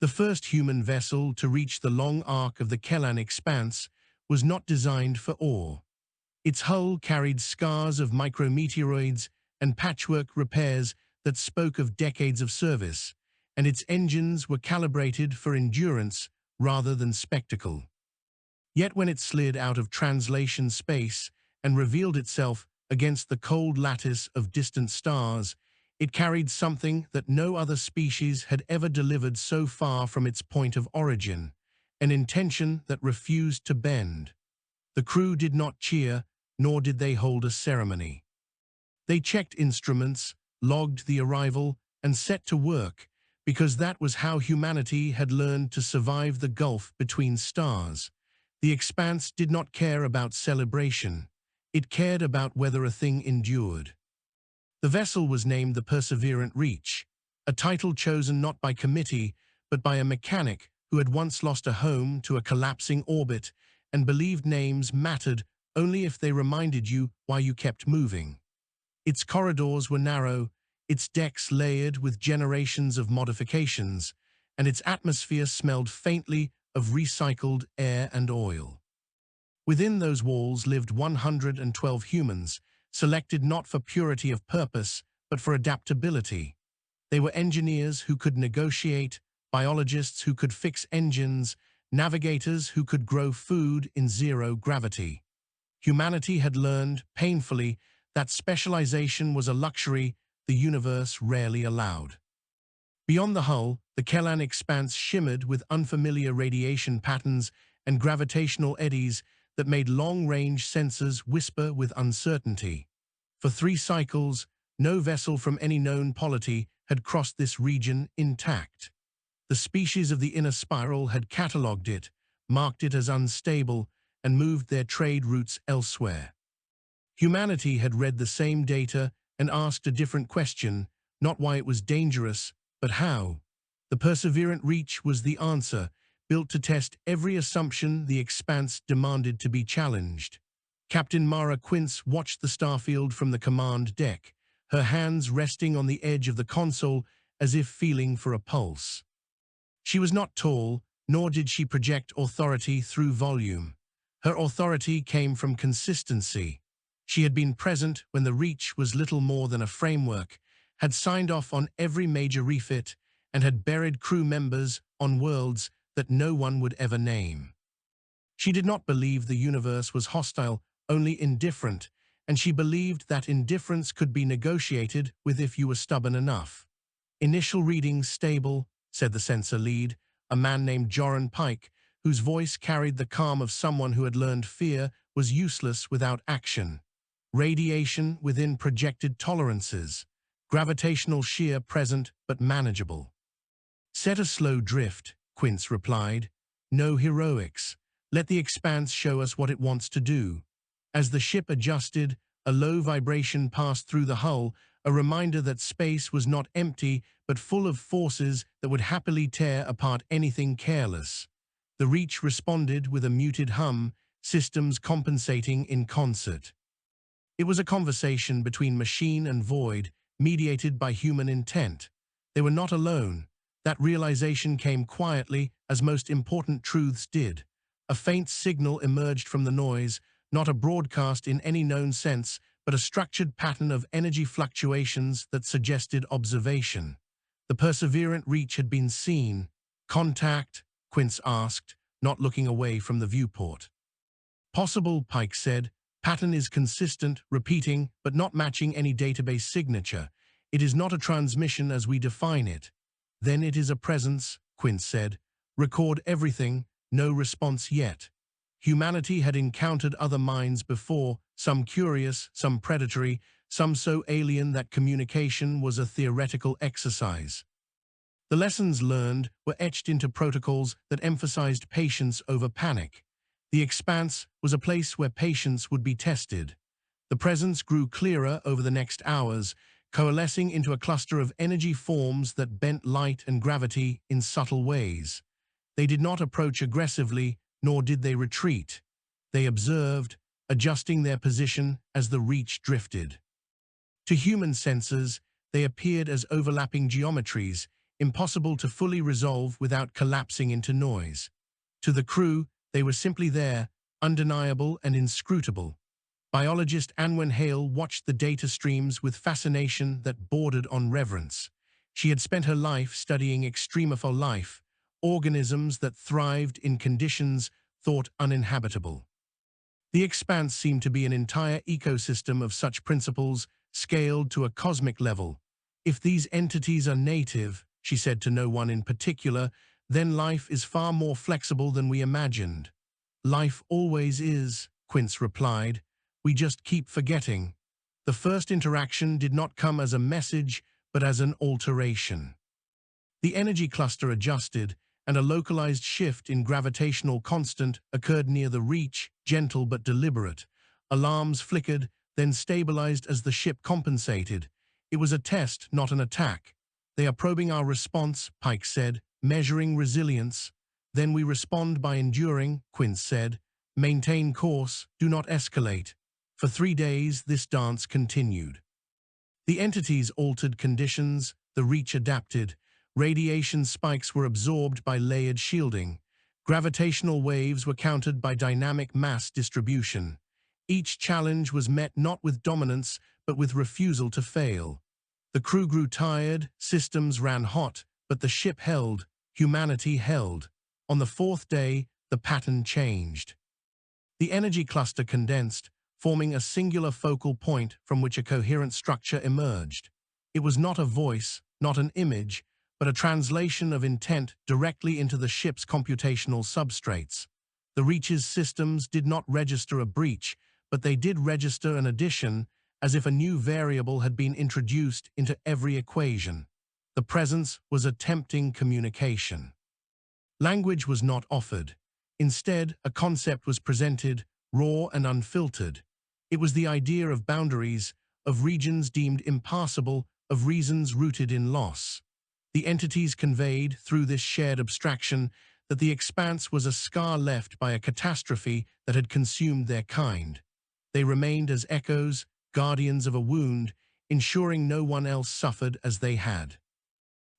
The first human vessel to reach the long arc of the Kellan expanse was not designed for awe. Its hull carried scars of micrometeoroids and patchwork repairs that spoke of decades of service, and its engines were calibrated for endurance rather than spectacle. Yet when it slid out of translation space and revealed itself against the cold lattice of distant stars, it carried something that no other species had ever delivered so far from its point of origin, an intention that refused to bend. The crew did not cheer, nor did they hold a ceremony. They checked instruments, logged the arrival, and set to work, because that was how humanity had learned to survive the gulf between stars. The expanse did not care about celebration. It cared about whether a thing endured. The vessel was named the Perseverant Reach, a title chosen not by committee, but by a mechanic who had once lost a home to a collapsing orbit and believed names mattered only if they reminded you why you kept moving. Its corridors were narrow, its decks layered with generations of modifications, and its atmosphere smelled faintly of recycled air and oil. Within those walls lived 112 humans, selected not for purity of purpose, but for adaptability. They were engineers who could negotiate, biologists who could fix engines, navigators who could grow food in zero gravity. Humanity had learned, painfully, that specialization was a luxury the universe rarely allowed. Beyond the hull, the Kellan expanse shimmered with unfamiliar radiation patterns and gravitational eddies that made long-range sensors whisper with uncertainty. For 3 cycles, no vessel from any known polity had crossed this region intact. The species of the inner spiral had catalogued it, marked it as unstable, and moved their trade routes elsewhere. Humanity had read the same data and asked a different question, not why it was dangerous, but how. The Perseverant Reach was the answer, built to test every assumption the expanse demanded to be challenged. Captain Mara Quince watched the starfield from the command deck, her hands resting on the edge of the console as if feeling for a pulse. She was not tall, nor did she project authority through volume. Her authority came from consistency. She had been present when the Reach was little more than a framework, had signed off on every major refit, and had buried crew members on worlds that no one would ever name. She did not believe the universe was hostile, only indifferent, and she believed that indifference could be negotiated with if you were stubborn enough. Initial readings stable, said the sensor lead, a man named Joran Pike, whose voice carried the calm of someone who had learned fear was useless without action. Radiation within projected tolerances. Gravitational shear present but manageable. Set a slow drift, Quince replied. No heroics. Let the expanse show us what it wants to do. As the ship adjusted, a low vibration passed through the hull, a reminder that space was not empty but full of forces that would happily tear apart anything careless. The Reach responded with a muted hum, systems compensating in concert. It was a conversation between machine and void, mediated by human intent. They were not alone. That realization came quietly, as most important truths did. A faint signal emerged from the noise, not a broadcast in any known sense, but a structured pattern of energy fluctuations that suggested observation. The Perseverant Reach had been seen. Contact? Quince asked, not looking away from the viewport. Possible, Pike said. Pattern is consistent, repeating, but not matching any database signature. It is not a transmission as we define it. Then it is a presence, Quince said. Record everything, no response yet. Humanity had encountered other minds before, some curious, some predatory, some so alien that communication was a theoretical exercise. The lessons learned were etched into protocols that emphasized patience over panic. The expanse was a place where patience would be tested. The presence grew clearer over the next hours, coalescing into a cluster of energy forms that bent light and gravity in subtle ways. They did not approach aggressively, nor did they retreat. They observed, adjusting their position as the Reach drifted. To human senses, they appeared as overlapping geometries, impossible to fully resolve without collapsing into noise. To the crew, they were simply there, undeniable and inscrutable. Biologist Anwen Hale watched the data streams with fascination that bordered on reverence. She had spent her life studying extremophile life, organisms that thrived in conditions thought uninhabitable. The expanse seemed to be an entire ecosystem of such principles scaled to a cosmic level. If these entities are native, she said to no one in particular, then life is far more flexible than we imagined. Life always is, Quince replied. We just keep forgetting. The first interaction did not come as a message, but as an alteration. The energy cluster adjusted, and a localized shift in gravitational constant occurred near the reach, gentle but deliberate. Alarms flickered, then stabilized as the ship compensated. It was a test, not an attack. They are probing our response, Pike said, measuring resilience. Then we respond by enduring, Quince said. Maintain course, do not escalate. For 3 days, this dance continued. The entities altered conditions, the reach adapted. Radiation spikes were absorbed by layered shielding. Gravitational waves were countered by dynamic mass distribution. Each challenge was met not with dominance, but with refusal to fail. The crew grew tired, systems ran hot, but the ship held, humanity held. On the 4th day, the pattern changed. The energy cluster condensed, forming a singular focal point from which a coherent structure emerged. It was not a voice, not an image, but a translation of intent directly into the ship's computational substrates. The Reach's systems did not register a breach, but they did register an addition, as if a new variable had been introduced into every equation. The presence was attempting communication. Language was not offered. Instead, a concept was presented, raw and unfiltered. It was the idea of boundaries, of regions deemed impassable, of reasons rooted in loss. The entities conveyed, through this shared abstraction, that the expanse was a scar left by a catastrophe that had consumed their kind. They remained as echoes, guardians of a wound, ensuring no one else suffered as they had.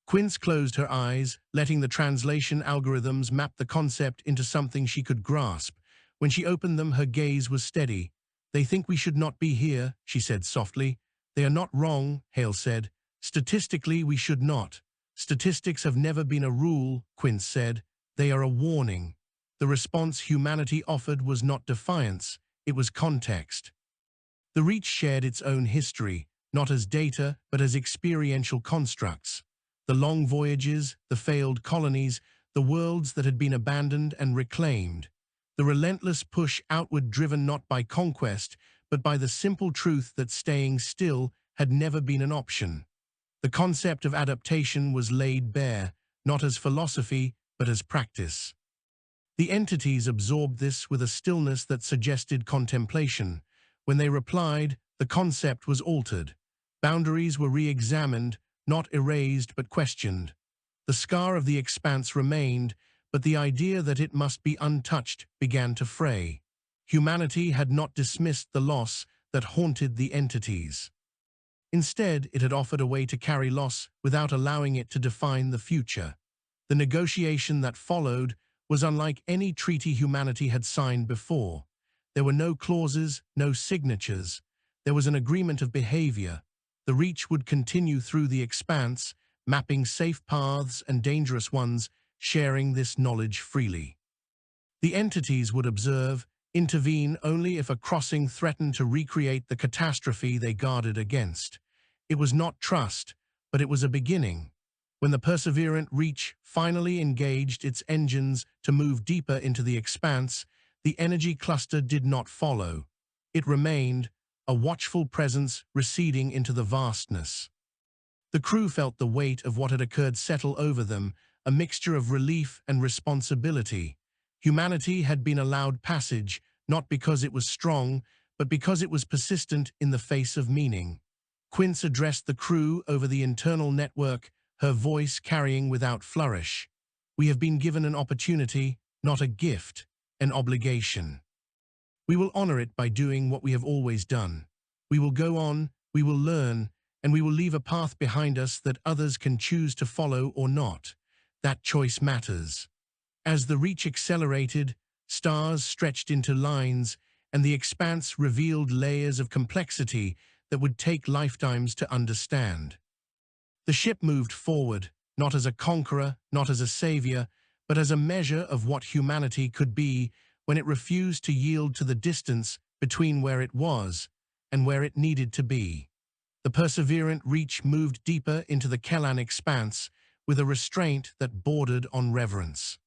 Quince closed her eyes, letting the translation algorithms map the concept into something she could grasp. When she opened them, her gaze was steady. They think we should not be here, she said softly. They are not wrong, Hale said. Statistically, we should not. Statistics have never been a rule, Quince said. They are a warning. The response humanity offered was not defiance, it was context. The Reach shared its own history, not as data, but as experiential constructs. The long voyages, the failed colonies, the worlds that had been abandoned and reclaimed. The relentless push outward driven not by conquest, but by the simple truth that staying still had never been an option. The concept of adaptation was laid bare, not as philosophy, but as practice. The entities absorbed this with a stillness that suggested contemplation. When they replied, the concept was altered. Boundaries were re-examined, not erased but questioned. The scar of the expanse remained, but the idea that it must be untouched began to fray. Humanity had not dismissed the loss that haunted the entities. Instead, it had offered a way to carry loss without allowing it to define the future. The negotiation that followed was unlike any treaty humanity had signed before. There were no clauses, no signatures. There was an agreement of behavior. The Reach would continue through the expanse, mapping safe paths and dangerous ones, sharing this knowledge freely. The entities would observe, intervene only if a crossing threatened to recreate the catastrophe they guarded against. It was not trust, but it was a beginning. When the perseverant Reach finally engaged its engines to move deeper into the expanse, the energy cluster did not follow. It remained, a watchful presence receding into the vastness. The crew felt the weight of what had occurred settle over them, a mixture of relief and responsibility. Humanity had been allowed passage, not because it was strong, but because it was persistent in the face of meaning. Quince addressed the crew over the internal network, her voice carrying without flourish. We have been given an opportunity, not a gift, an obligation. We will honor it by doing what we have always done. We will go on, we will learn, and we will leave a path behind us that others can choose to follow or not. That choice matters. As the reach accelerated, stars stretched into lines, and the expanse revealed layers of complexity that would take lifetimes to understand. The ship moved forward, not as a conqueror, not as a savior, but as a measure of what humanity could be when it refused to yield to the distance between where it was and where it needed to be. The perseverant reach moved deeper into the Kellan expanse with a restraint that bordered on reverence.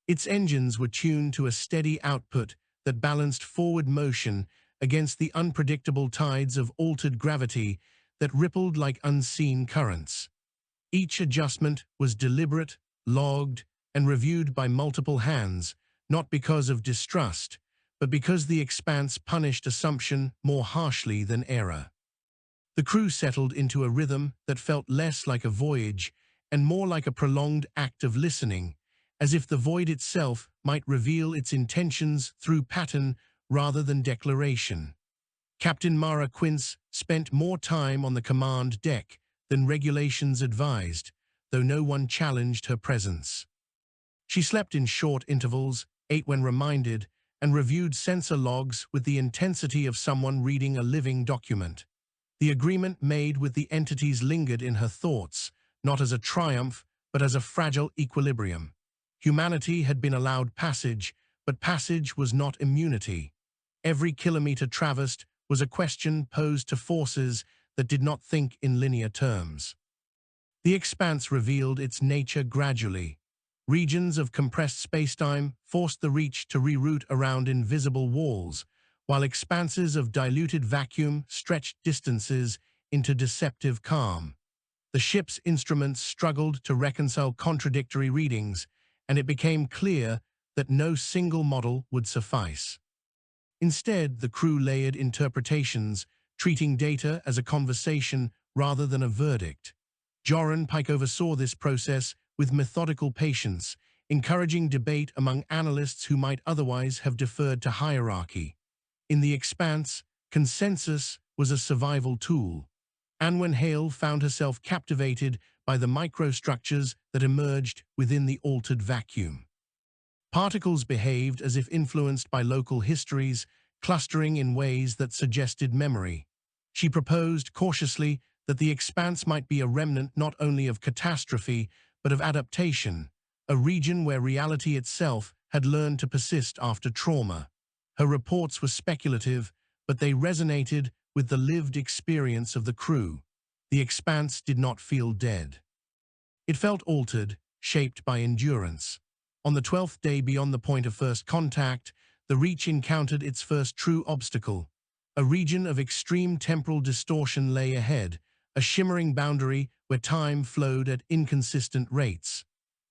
Its engines were tuned to a steady output that balanced forward motion against the unpredictable tides of altered gravity that rippled like unseen currents. Each adjustment was deliberate, logged, and reviewed by multiple hands, not because of distrust, but because the expanse punished assumption more harshly than error. The crew settled into a rhythm that felt less like a voyage and more like a prolonged act of listening, as if the void itself might reveal its intentions through pattern rather than declaration. Captain Mara Quince spent more time on the command deck than regulations advised, though no one challenged her presence. She slept in short intervals, ate when reminded, and reviewed sensor logs with the intensity of someone reading a living document. The agreement made with the entities lingered in her thoughts, not as a triumph, but as a fragile equilibrium. Humanity had been allowed passage, but passage was not immunity. Every kilometer traversed was a question posed to forces that did not think in linear terms. The expanse revealed its nature gradually. Regions of compressed spacetime forced the reach to reroute around invisible walls, while expanses of diluted vacuum stretched distances into deceptive calm. The ship's instruments struggled to reconcile contradictory readings, and it became clear that no single model would suffice. Instead, the crew layered interpretations, treating data as a conversation rather than a verdict. Joran Pike oversaw this process with methodical patience, encouraging debate among analysts who might otherwise have deferred to hierarchy. In the expanse, consensus was a survival tool. Anwen Hale found herself captivated by the microstructures that emerged within the altered vacuum. Particles behaved as if influenced by local histories, clustering in ways that suggested memory. She proposed cautiously that the expanse might be a remnant not only of catastrophe, but of adaptation, a region where reality itself had learned to persist after trauma. Her reports were speculative, but they resonated with the lived experience of the crew. The expanse did not feel dead. It felt altered, shaped by endurance. On the 12th day beyond the point of first contact, the Reach encountered its first true obstacle. A region of extreme temporal distortion lay ahead, a shimmering boundary where time flowed at inconsistent rates.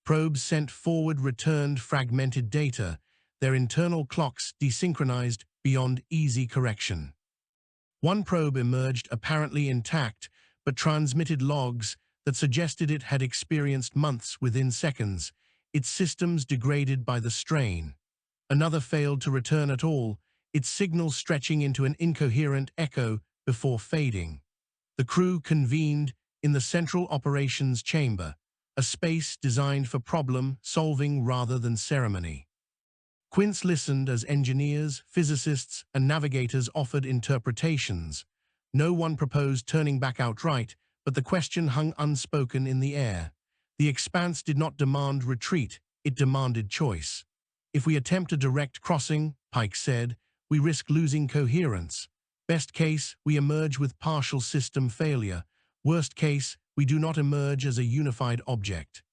Probes sent forward returned fragmented data, their internal clocks desynchronized beyond easy correction. One probe emerged apparently intact, but transmitted logs that suggested it had experienced months within seconds, its systems degraded by the strain. Another failed to return at all, its signals stretching into an incoherent echo before fading. The crew convened in the Central Operations Chamber, a space designed for problem-solving rather than ceremony. Quince listened as engineers, physicists, and navigators offered interpretations. No one proposed turning back outright, but the question hung unspoken in the air. The expanse did not demand retreat, it demanded choice. If we attempt a direct crossing, Pike said, we risk losing coherence. Best case, we emerge with partial system failure. Worst case, we do not emerge as a unified object.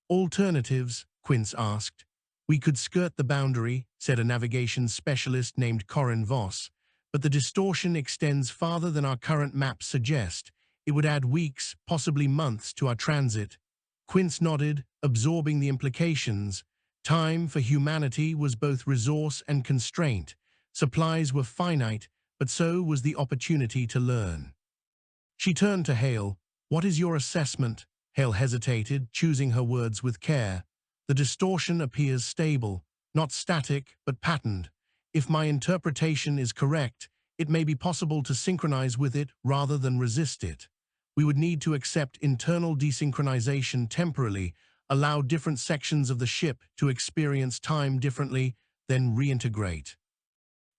Alternatives, Quince asked. We could skirt the boundary, said a navigation specialist named Corin Voss, but the distortion extends farther than our current maps suggest. It would add weeks, possibly months, to our transit. Quince nodded, absorbing the implications. Time for humanity was both resource and constraint. Supplies were finite, but so was the opportunity to learn. She turned to Hale. What is your assessment? Hale hesitated, choosing her words with care. The distortion appears stable, not static, but patterned. If my interpretation is correct, it may be possible to synchronize with it rather than resist it. We would need to accept internal desynchronization temporarily, allow different sections of the ship to experience time differently, then reintegrate.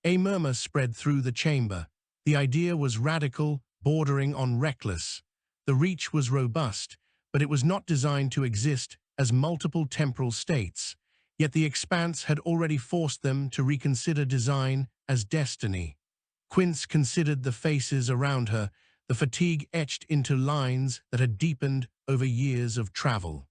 A murmur spread through the chamber. The idea was radical, bordering on reckless. The reach was robust, but it was not designed to exist as multiple temporal states. Yet the expanse had already forced them to reconsider design as destiny. Quince considered the faces around her, the fatigue etched into lines that had deepened over years of travel.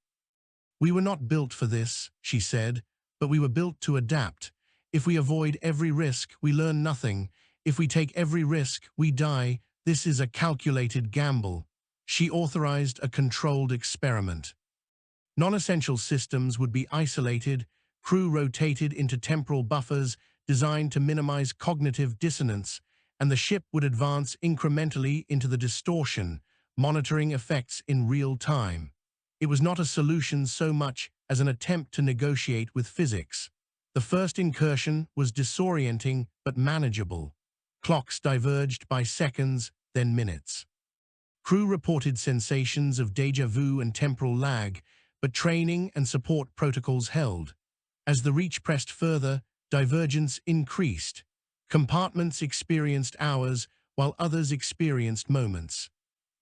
"We were not built for this," she said, "but we were built to adapt. If we avoid every risk, we learn nothing. If we take every risk, we die. This is a calculated gamble." She authorized a controlled experiment. Non-essential systems would be isolated, crew rotated into temporal buffers designed to minimize cognitive dissonance, and the ship would advance incrementally into the distortion, monitoring effects in real time. It was not a solution so much as an attempt to negotiate with physics. The first incursion was disorienting but manageable. Clocks diverged by seconds, then minutes. Crew reported sensations of déjà vu and temporal lag, but training and support protocols held. As the reach pressed further, divergence increased. Compartments experienced hours, while others experienced moments.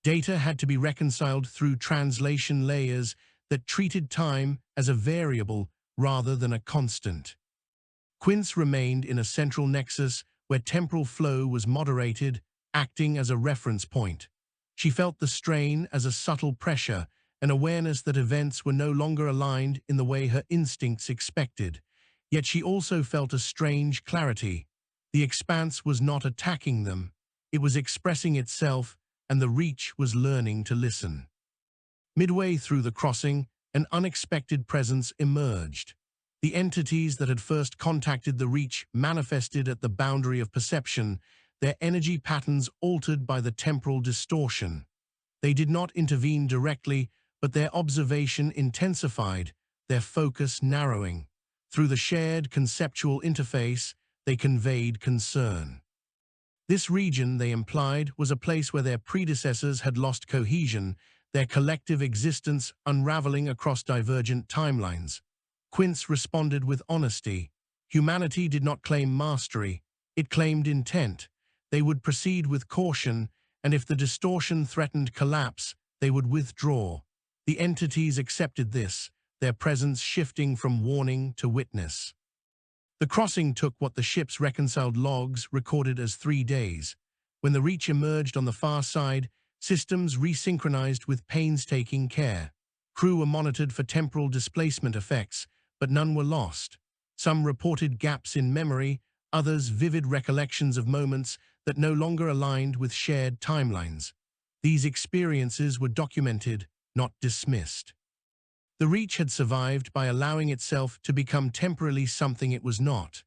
Data had to be reconciled through translation layers that treated time as a variable rather than a constant. Quince remained in a central nexus where temporal flow was moderated, acting as a reference point. She felt the strain as a subtle pressure, an awareness that events were no longer aligned in the way her instincts expected. Yet she also felt a strange clarity. The expanse was not attacking them. It was expressing itself, and the reach was learning to listen. Midway through the crossing, an unexpected presence emerged. The entities that had first contacted the reach manifested at the boundary of perception, their energy patterns altered by the temporal distortion. They did not intervene directly, but their observation intensified, their focus narrowing. Through the shared conceptual interface, they conveyed concern. This region, they implied, was a place where their predecessors had lost cohesion, their collective existence unraveling across divergent timelines. Quince responded with honesty. Humanity did not claim mastery, it claimed intent. They would proceed with caution, and if the distortion threatened collapse, they would withdraw. The entities accepted this, their presence shifting from warning to witness. The crossing took what the ship's reconciled logs recorded as 3 days. When the reach emerged on the far side, systems resynchronized with painstaking care. Crew were monitored for temporal displacement effects, but none were lost. Some reported gaps in memory, others vivid recollections of moments that no longer aligned with shared timelines. These experiences were documented, not dismissed. The reach had survived by allowing itself to become temporarily something it was not.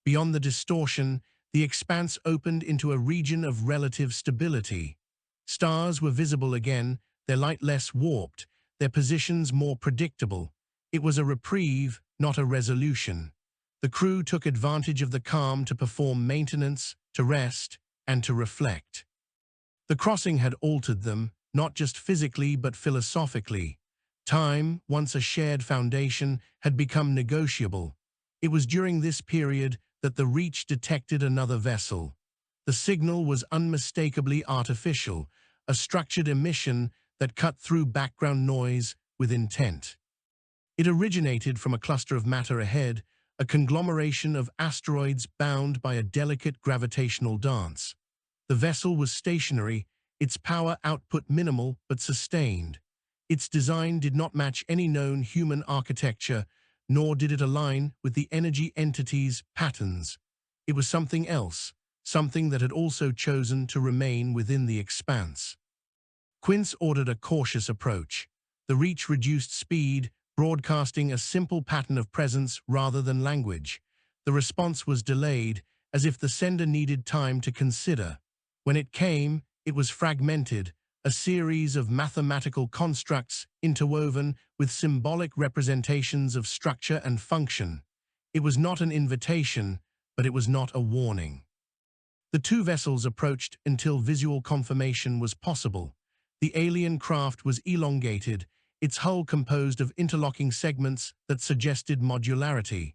Beyond the distortion, the expanse opened into a region of relative stability. Stars were visible again, their light less warped, their positions more predictable. It was a reprieve, not a resolution. The crew took advantage of the calm to perform maintenance, to rest, and to reflect. The crossing had altered them, not just physically but philosophically. Time, once a shared foundation, had become negotiable. It was during this period that the reach detected another vessel. The signal was unmistakably artificial, a structured emission that cut through background noise with intent. It originated from a cluster of matter ahead, a conglomeration of asteroids bound by a delicate gravitational dance. The vessel was stationary, its power output minimal but sustained. Its design did not match any known human architecture, nor did it align with the energy entity's patterns. It was something else, something that had also chosen to remain within the expanse. Quince ordered a cautious approach. The reach reduced speed, broadcasting a simple pattern of presence rather than language. The response was delayed, as if the sender needed time to consider. When it came, it was fragmented, a series of mathematical constructs interwoven with symbolic representations of structure and function. It was not an invitation, but it was not a warning. The two vessels approached until visual confirmation was possible. The alien craft was elongated, its hull composed of interlocking segments that suggested modularity.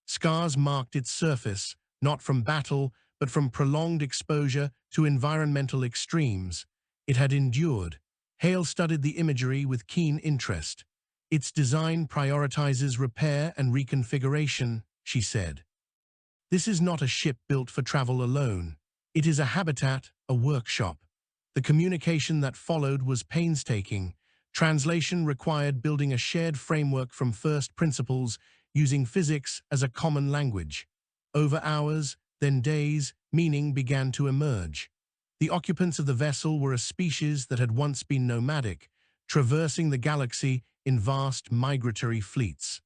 Scars marked its surface, not from battle, but from prolonged exposure to environmental extremes. It had endured. Hale studied the imagery with keen interest. Its design prioritizes repair and reconfiguration, she said. This is not a ship built for travel alone. It is a habitat, a workshop. The communication that followed was painstaking. Translation required building a shared framework from first principles, using physics as a common language. Over hours, then days, meaning began to emerge. The occupants of the vessel were a species that had once been nomadic, traversing the galaxy in vast migratory fleets.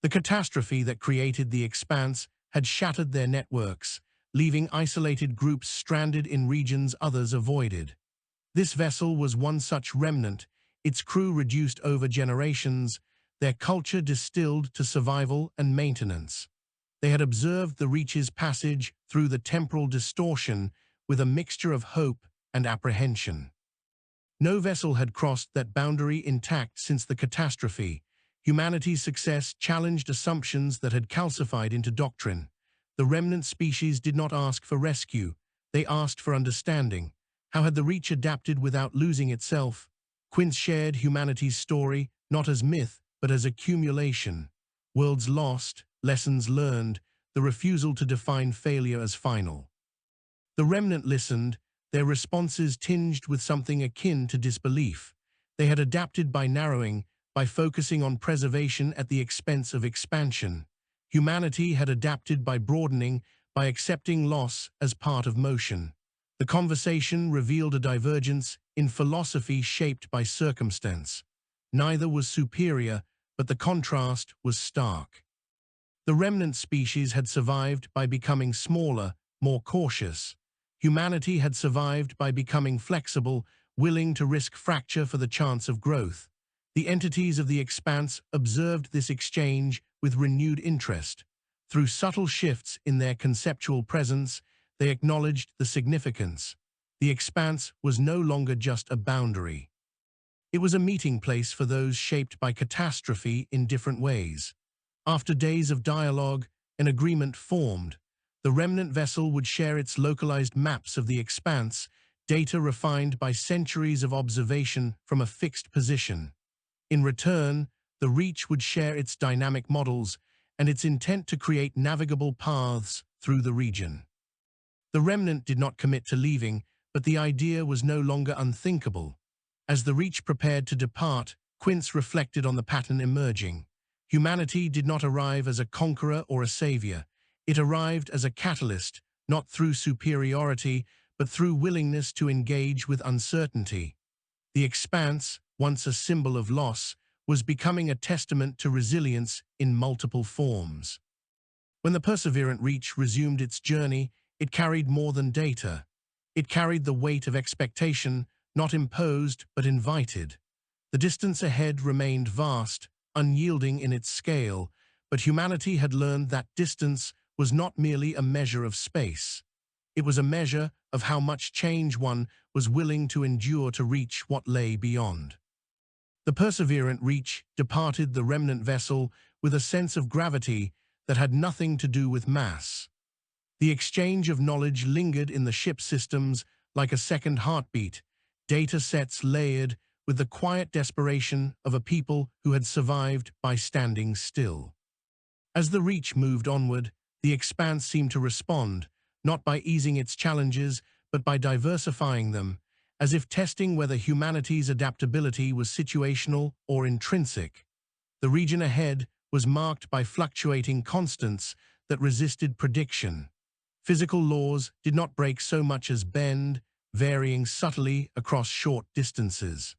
The catastrophe that created the expanse had shattered their networks, leaving isolated groups stranded in regions others avoided. This vessel was one such remnant, its crew reduced over generations, their culture distilled to survival and maintenance. They had observed the Reach's passage through the temporal distortion with a mixture of hope and apprehension. No vessel had crossed that boundary intact since the catastrophe. Humanity's success challenged assumptions that had calcified into doctrine. The remnant species did not ask for rescue, they asked for understanding. How had the Reach adapted without losing itself? Quint shared humanity's story, not as myth, but as accumulation. Worlds lost, lessons learned, the refusal to define failure as final. The remnant listened, their responses tinged with something akin to disbelief. They had adapted by narrowing, by focusing on preservation at the expense of expansion. Humanity had adapted by broadening, by accepting loss as part of motion. The conversation revealed a divergence in philosophy shaped by circumstance. Neither was superior, but the contrast was stark. The remnant species had survived by becoming smaller, more cautious. Humanity had survived by becoming flexible, willing to risk fracture for the chance of growth. The entities of the expanse observed this exchange with renewed interest. Through subtle shifts in their conceptual presence, they acknowledged the significance. The expanse was no longer just a boundary. It was a meeting place for those shaped by catastrophe in different ways. After days of dialogue, an agreement formed. The remnant vessel would share its localized maps of the expanse, data refined by centuries of observation from a fixed position. In return, the Reach would share its dynamic models and its intent to create navigable paths through the region. The remnant did not commit to leaving, but the idea was no longer unthinkable. As the Reach prepared to depart, Quince reflected on the pattern emerging. Humanity did not arrive as a conqueror or a savior. It arrived as a catalyst, not through superiority, but through willingness to engage with uncertainty. The expanse, once a symbol of loss, was becoming a testament to resilience in multiple forms. When the perseverant Reach resumed its journey, it carried more than data. It carried the weight of expectation, not imposed but invited. The distance ahead remained vast, unyielding in its scale, but humanity had learned that distance was not merely a measure of space. It was a measure of how much change one was willing to endure to reach what lay beyond. The perseverant Reach departed the remnant vessel with a sense of gravity that had nothing to do with mass. The exchange of knowledge lingered in the ship's systems like a second heartbeat, data sets layered with the quiet desperation of a people who had survived by standing still. As the Reach moved onward, the expanse seemed to respond, not by easing its challenges, but by diversifying them, as if testing whether humanity's adaptability was situational or intrinsic. The region ahead was marked by fluctuating constants that resisted prediction. Physical laws did not break so much as bend, varying subtly across short distances.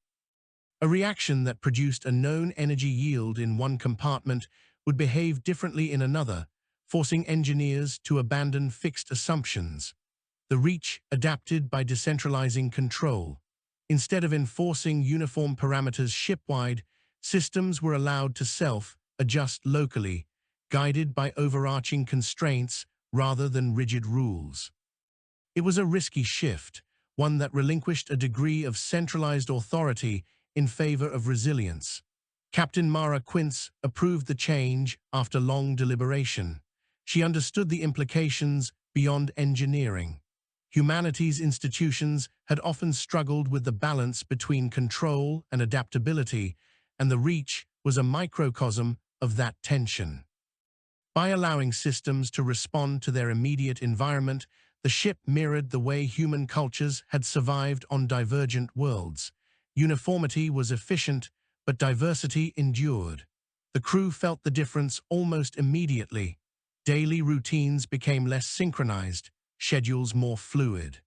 A reaction that produced a known energy yield in one compartment would behave differently in another, forcing engineers to abandon fixed assumptions. The Reach adapted by decentralizing control. Instead of enforcing uniform parameters shipwide, systems were allowed to self-adjust locally, guided by overarching constraints rather than rigid rules. It was a risky shift, one that relinquished a degree of centralized authority in favor of resilience. Captain Mara Quince approved the change after long deliberation. She understood the implications beyond engineering. Humanities institutions had often struggled with the balance between control and adaptability, and the Reach was a microcosm of that tension. By allowing systems to respond to their immediate environment, the ship mirrored the way human cultures had survived on divergent worlds. Uniformity was efficient, but diversity endured. The crew felt the difference almost immediately. Daily routines became less synchronized, schedules more fluid.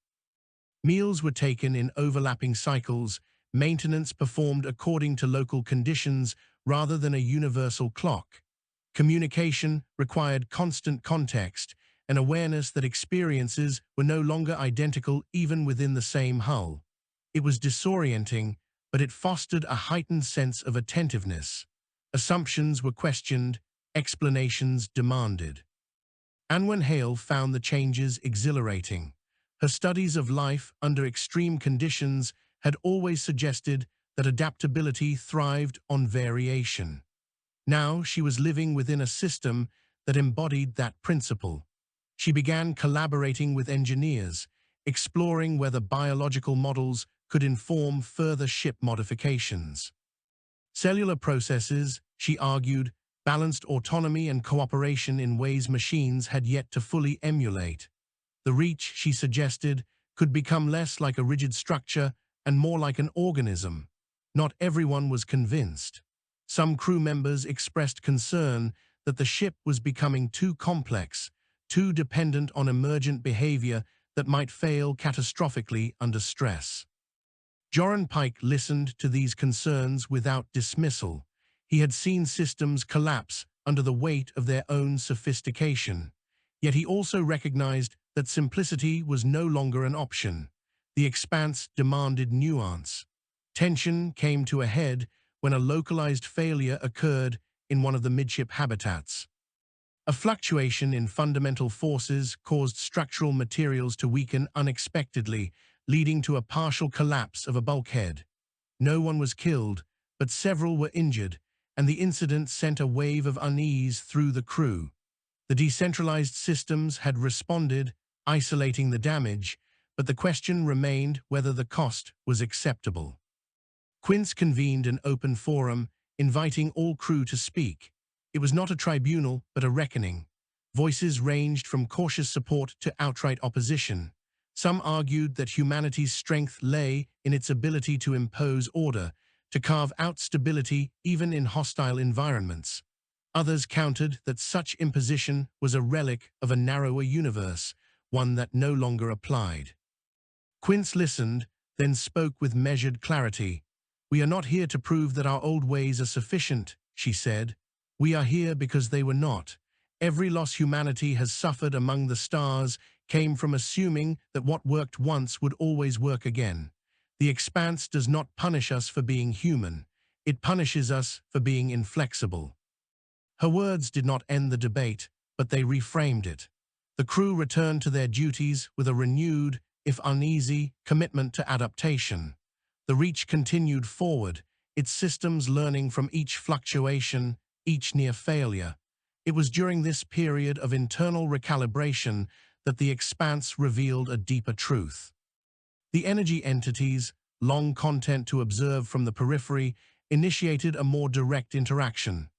Meals were taken in overlapping cycles, maintenance performed according to local conditions rather than a universal clock. Communication required constant context, an awareness that experiences were no longer identical even within the same hull. It was disorienting, but it fostered a heightened sense of attentiveness. Assumptions were questioned, explanations demanded. Anwen Hale found the changes exhilarating. Her studies of life under extreme conditions had always suggested that adaptability thrived on variation. Now she was living within a system that embodied that principle. She began collaborating with engineers, exploring whether biological models could inform further ship modifications. Cellular processes, she argued, balanced autonomy and cooperation in ways machines had yet to fully emulate. The Reach, she suggested, could become less like a rigid structure and more like an organism. Not everyone was convinced. Some crew members expressed concern that the ship was becoming too complex, too dependent on emergent behavior that might fail catastrophically under stress. Joran Pike listened to these concerns without dismissal. He had seen systems collapse under the weight of their own sophistication. Yet he also recognized that simplicity was no longer an option. The expanse demanded nuance. Tension came to a head when a localized failure occurred in one of the midship habitats. A fluctuation in fundamental forces caused structural materials to weaken unexpectedly, leading to a partial collapse of a bulkhead. No one was killed, but several were injured, and the incident sent a wave of unease through the crew. The decentralized systems had responded, isolating the damage, but the question remained whether the cost was acceptable. Quince convened an open forum, inviting all crew to speak. It was not a tribunal, but a reckoning. Voices ranged from cautious support to outright opposition. Some argued that humanity's strength lay in its ability to impose order, to carve out stability even in hostile environments. Others countered that such imposition was a relic of a narrower universe, one that no longer applied. Quince listened, then spoke with measured clarity. "We are not here to prove that our old ways are sufficient," she said. "We are here because they were not. Every loss humanity has suffered among the stars came from assuming that what worked once would always work again. The expanse does not punish us for being human. It punishes us for being inflexible." Her words did not end the debate, but they reframed it. The crew returned to their duties with a renewed, if uneasy, commitment to adaptation. The Reach continued forward, its systems learning from each fluctuation, each near failure. It was during this period of internal recalibration that the expanse revealed a deeper truth. The energy entities, long content to observe from the periphery, initiated a more direct interaction.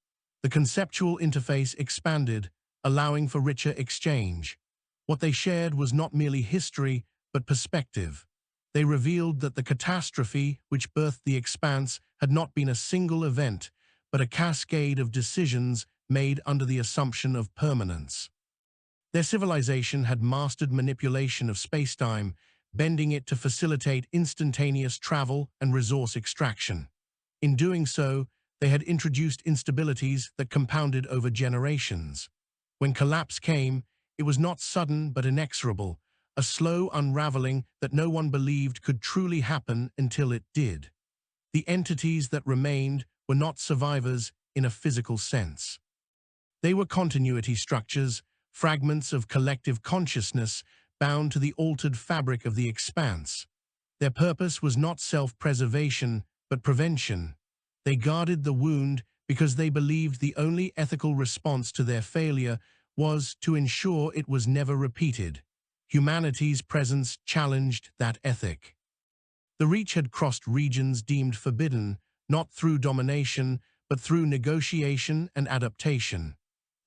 The conceptual interface expanded, allowing for richer exchange. What they shared was not merely history, but perspective. They revealed that the catastrophe which birthed the expanse had not been a single event, but a cascade of decisions made under the assumption of permanence. Their civilization had mastered manipulation of spacetime, bending it to facilitate instantaneous travel and resource extraction. In doing so, they had introduced instabilities that compounded over generations. When collapse came, it was not sudden but inexorable, a slow unraveling that no one believed could truly happen until it did. The entities that remained were not survivors in a physical sense. They were continuity structures, fragments of collective consciousness bound to the altered fabric of the expanse. Their purpose was not self-preservation, but prevention. They guarded the wound because they believed the only ethical response to their failure was to ensure it was never repeated. Humanity's presence challenged that ethic. The Reach had crossed regions deemed forbidden, not through domination, but through negotiation and adaptation.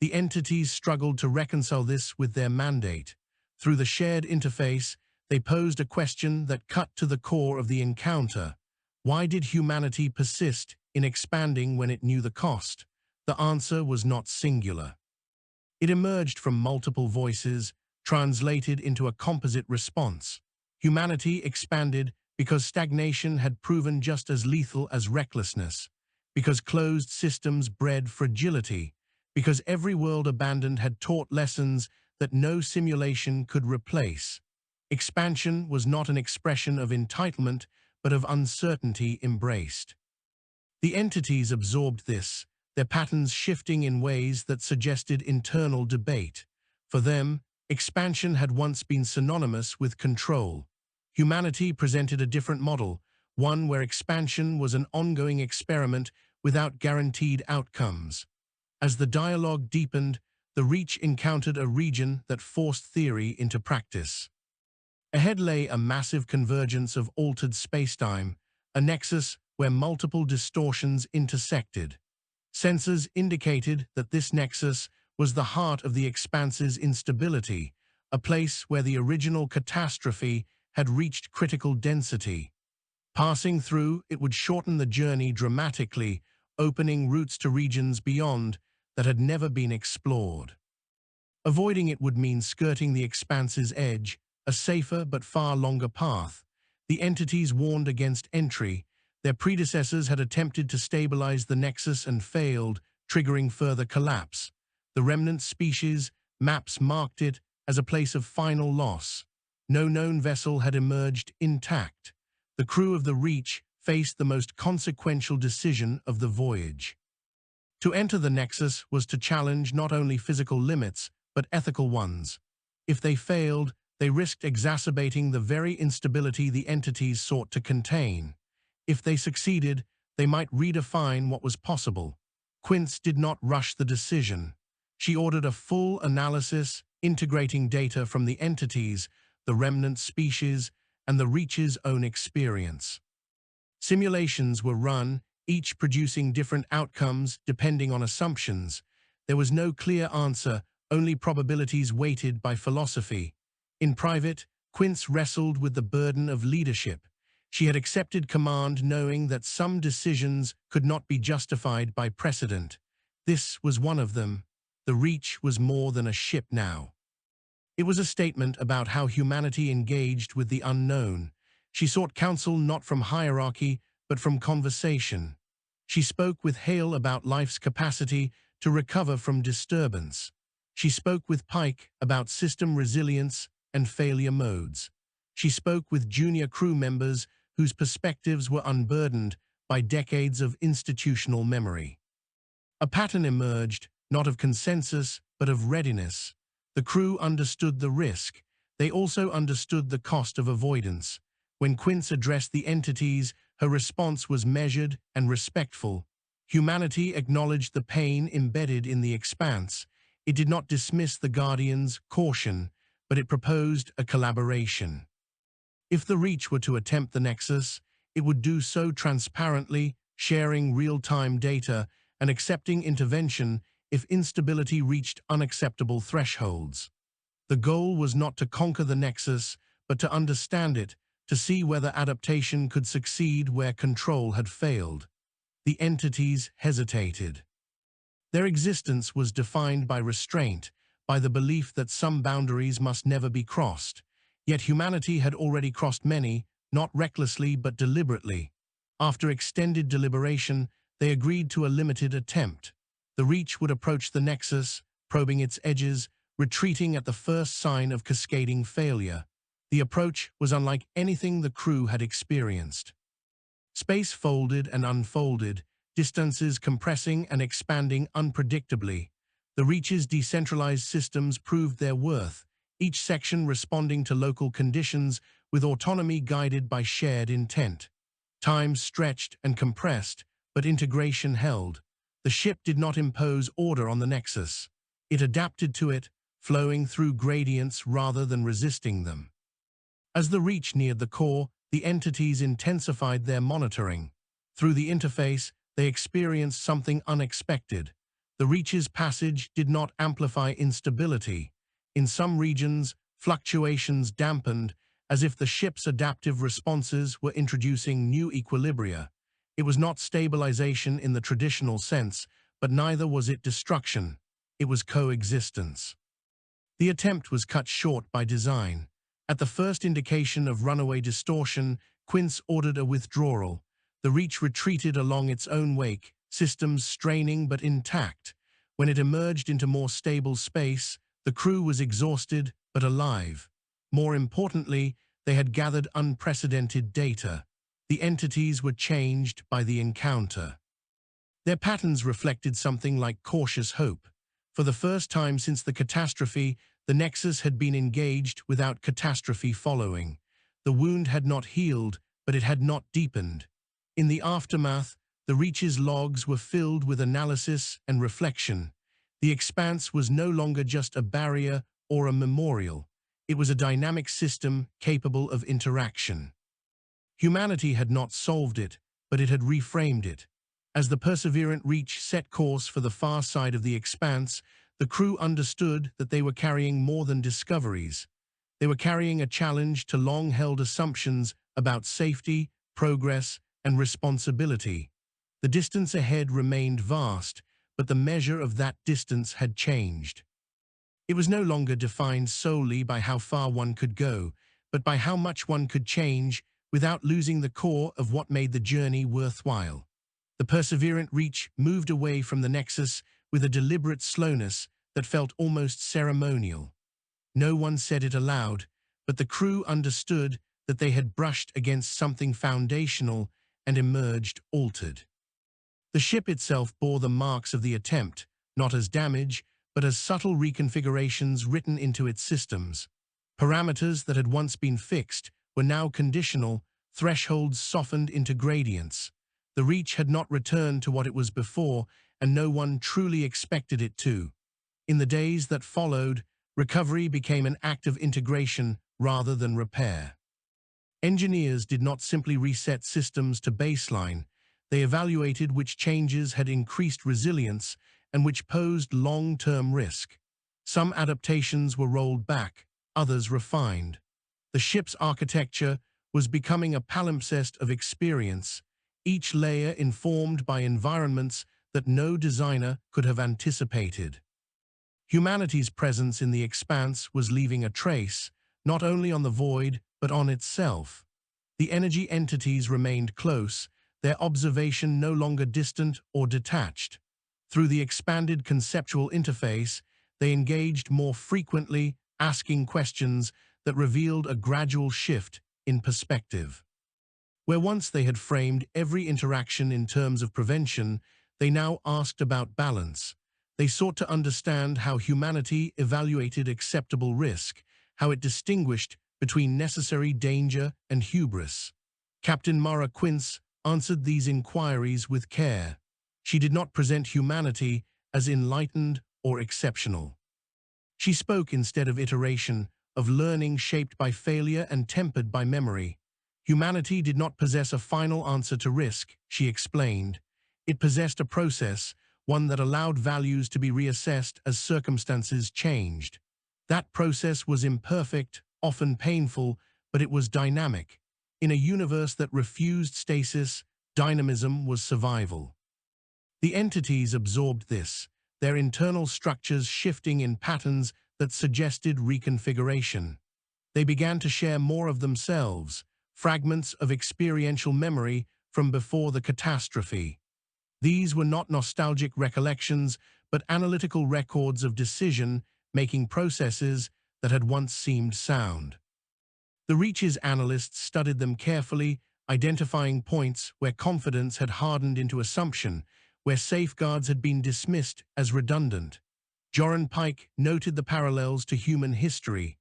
The entities struggled to reconcile this with their mandate. Through the shared interface, they posed a question that cut to the core of the encounter. Why did humanity persist in expanding when it knew the cost? The answer was not singular. It emerged from multiple voices, translated into a composite response. Humanity expanded because stagnation had proven just as lethal as recklessness, because closed systems bred fragility, because every world abandoned had taught lessons that no simulation could replace. Expansion was not an expression of entitlement, but of uncertainty embraced. The entities absorbed this, their patterns shifting in ways that suggested internal debate. For them, expansion had once been synonymous with control. Humanity presented a different model, one where expansion was an ongoing experiment without guaranteed outcomes. As the dialogue deepened, the Reach encountered a region that forced theory into practice. Ahead lay a massive convergence of altered spacetime, a nexus where multiple distortions intersected. Sensors indicated that this nexus was the heart of the expanse's instability, a place where the original catastrophe had reached critical density. Passing through, it would shorten the journey dramatically, opening routes to regions beyond that had never been explored. Avoiding it would mean skirting the expanse's edge, a safer but far longer path. The entities warned against entry. Their predecessors had attempted to stabilize the nexus and failed, triggering further collapse. The remnant species maps marked it as a place of final loss. No known vessel had emerged intact. The crew of the Reach faced the most consequential decision of the voyage. To enter the nexus was to challenge not only physical limits, but ethical ones. If they failed, they risked exacerbating the very instability the entities sought to contain. If they succeeded, they might redefine what was possible. Quince did not rush the decision. She ordered a full analysis, integrating data from the entities, the remnant species, and the Reach's own experience. Simulations were run, each producing different outcomes depending on assumptions. There was no clear answer, only probabilities weighted by philosophy. In private, Quince wrestled with the burden of leadership. She had accepted command knowing that some decisions could not be justified by precedent. This was one of them. The Reach was more than a ship now. It was a statement about how humanity engaged with the unknown. She sought counsel not from hierarchy, but from conversation. She spoke with Hale about life's capacity to recover from disturbance. She spoke with Pike about system resilience and failure modes. She spoke with junior crew members whose perspectives were unburdened by decades of institutional memory. A pattern emerged, not of consensus, but of readiness. The crew understood the risk. They also understood the cost of avoidance. When Quince addressed the entities, her response was measured and respectful. Humanity acknowledged the pain embedded in the expanse. It did not dismiss the Guardian's caution, but it proposed a collaboration. If the Reach were to attempt the Nexus, it would do so transparently, sharing real-time data and accepting intervention if instability reached unacceptable thresholds. The goal was not to conquer the Nexus, but to understand it, to see whether adaptation could succeed where control had failed. The entities hesitated. Their existence was defined by restraint, by the belief that some boundaries must never be crossed. Yet humanity had already crossed many, not recklessly but deliberately. After extended deliberation, they agreed to a limited attempt. The Reach would approach the Nexus, probing its edges, retreating at the first sign of cascading failure. The approach was unlike anything the crew had experienced. Space folded and unfolded, distances compressing and expanding unpredictably. The Reach's decentralized systems proved their worth. each section responding to local conditions with autonomy guided by shared intent. Time stretched and compressed, but integration held. The ship did not impose order on the Nexus. It adapted to it, flowing through gradients rather than resisting them. As the Reach neared the core, the entities intensified their monitoring. Through the interface, they experienced something unexpected. The Reach's passage did not amplify instability. In some regions, fluctuations dampened, as if the ship's adaptive responses were introducing new equilibria. It was not stabilization in the traditional sense, but neither was it destruction. It was coexistence. The attempt was cut short by design. At the first indication of runaway distortion, Quince ordered a withdrawal. The Reach retreated along its own wake, systems straining but intact. When it emerged into more stable space, the crew was exhausted but alive. More importantly, they had gathered unprecedented data. The entities were changed by the encounter. Their patterns reflected something like cautious hope. For the first time since the catastrophe, the Nexus had been engaged without catastrophe following. The wound had not healed, but it had not deepened. In the aftermath, the Reach's logs were filled with analysis and reflection. The expanse was no longer just a barrier or a memorial. It was a dynamic system capable of interaction. Humanity had not solved it, but it had reframed it. As the perseverant Reach set course for the far side of the expanse, the crew understood that they were carrying more than discoveries. They were carrying a challenge to long-held assumptions about safety, progress, and responsibility. The distance ahead remained vast, but the measure of that distance had changed. It was no longer defined solely by how far one could go, but by how much one could change without losing the core of what made the journey worthwhile. The perseverant Reach moved away from the Nexus with a deliberate slowness that felt almost ceremonial. No one said it aloud, but the crew understood that they had brushed against something foundational and emerged altered. The ship itself bore the marks of the attempt, not as damage, but as subtle reconfigurations written into its systems. Parameters that had once been fixed were now conditional, thresholds softened into gradients. The Reach had not returned to what it was before, and no one truly expected it to. In the days that followed, recovery became an act of integration rather than repair. Engineers did not simply reset systems to baseline. They evaluated which changes had increased resilience and which posed long-term risk. Some adaptations were rolled back, others refined. The ship's architecture was becoming a palimpsest of experience, each layer informed by environments that no designer could have anticipated. Humanity's presence in the expanse was leaving a trace, not only on the void, but on itself. The energy entities remained close, their observation no longer distant or detached. Through the expanded conceptual interface, they engaged more frequently, asking questions that revealed a gradual shift in perspective. Where once they had framed every interaction in terms of prevention, they now asked about balance. They sought to understand how humanity evaluated acceptable risk, how it distinguished between necessary danger and hubris. Captain Mara Quince answered these inquiries with care. She did not present humanity as enlightened or exceptional. She spoke instead of iteration, of learning shaped by failure and tempered by memory. Humanity did not possess a final answer to risk, she explained. It possessed a process, one that allowed values to be reassessed as circumstances changed. That process was imperfect, often painful, but it was dynamic. In a universe that refused stasis, dynamism was survival. The entities absorbed this, their internal structures shifting in patterns that suggested reconfiguration. They began to share more of themselves, fragments of experiential memory from before the catastrophe. These were not nostalgic recollections, but analytical records of decision-making processes that had once seemed sound. The Reach's analysts studied them carefully, identifying points where confidence had hardened into assumption, where safeguards had been dismissed as redundant. Joran Pike noted the parallels to human history.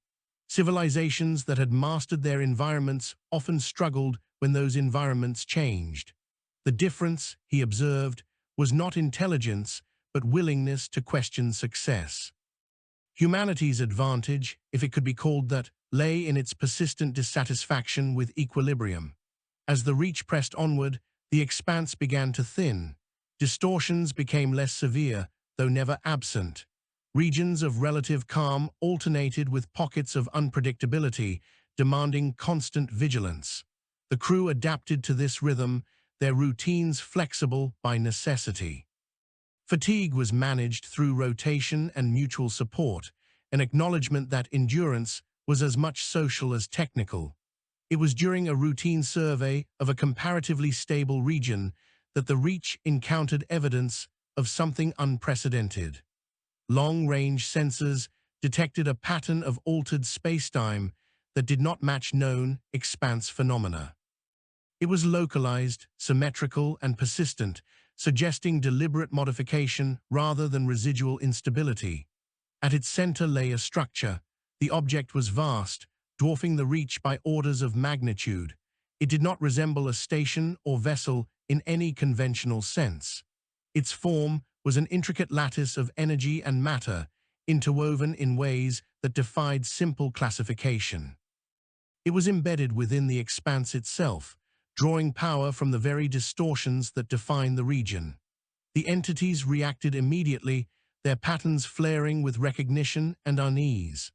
Civilizations that had mastered their environments often struggled when those environments changed. The difference, he observed, was not intelligence, but willingness to question success. Humanity's advantage, if it could be called that, lay in its persistent dissatisfaction with equilibrium. As the reach pressed onward, the expanse began to thin. Distortions became less severe, though never absent. Regions of relative calm alternated with pockets of unpredictability, demanding constant vigilance. The crew adapted to this rhythm, their routines flexible by necessity. Fatigue was managed through rotation and mutual support, an acknowledgement that endurance was as much social as technical. It was during a routine survey of a comparatively stable region that the Reach encountered evidence of something unprecedented. Long-range sensors detected a pattern of altered spacetime that did not match known expanse phenomena. It was localized, symmetrical, and persistent, suggesting deliberate modification rather than residual instability. At its center lay a structure. The object was vast, dwarfing the Reach by orders of magnitude. It did not resemble a station or vessel in any conventional sense. Its form was an intricate lattice of energy and matter, interwoven in ways that defied simple classification. It was embedded within the expanse itself, drawing power from the very distortions that define the region. The entities reacted immediately, their patterns flaring with recognition and unease.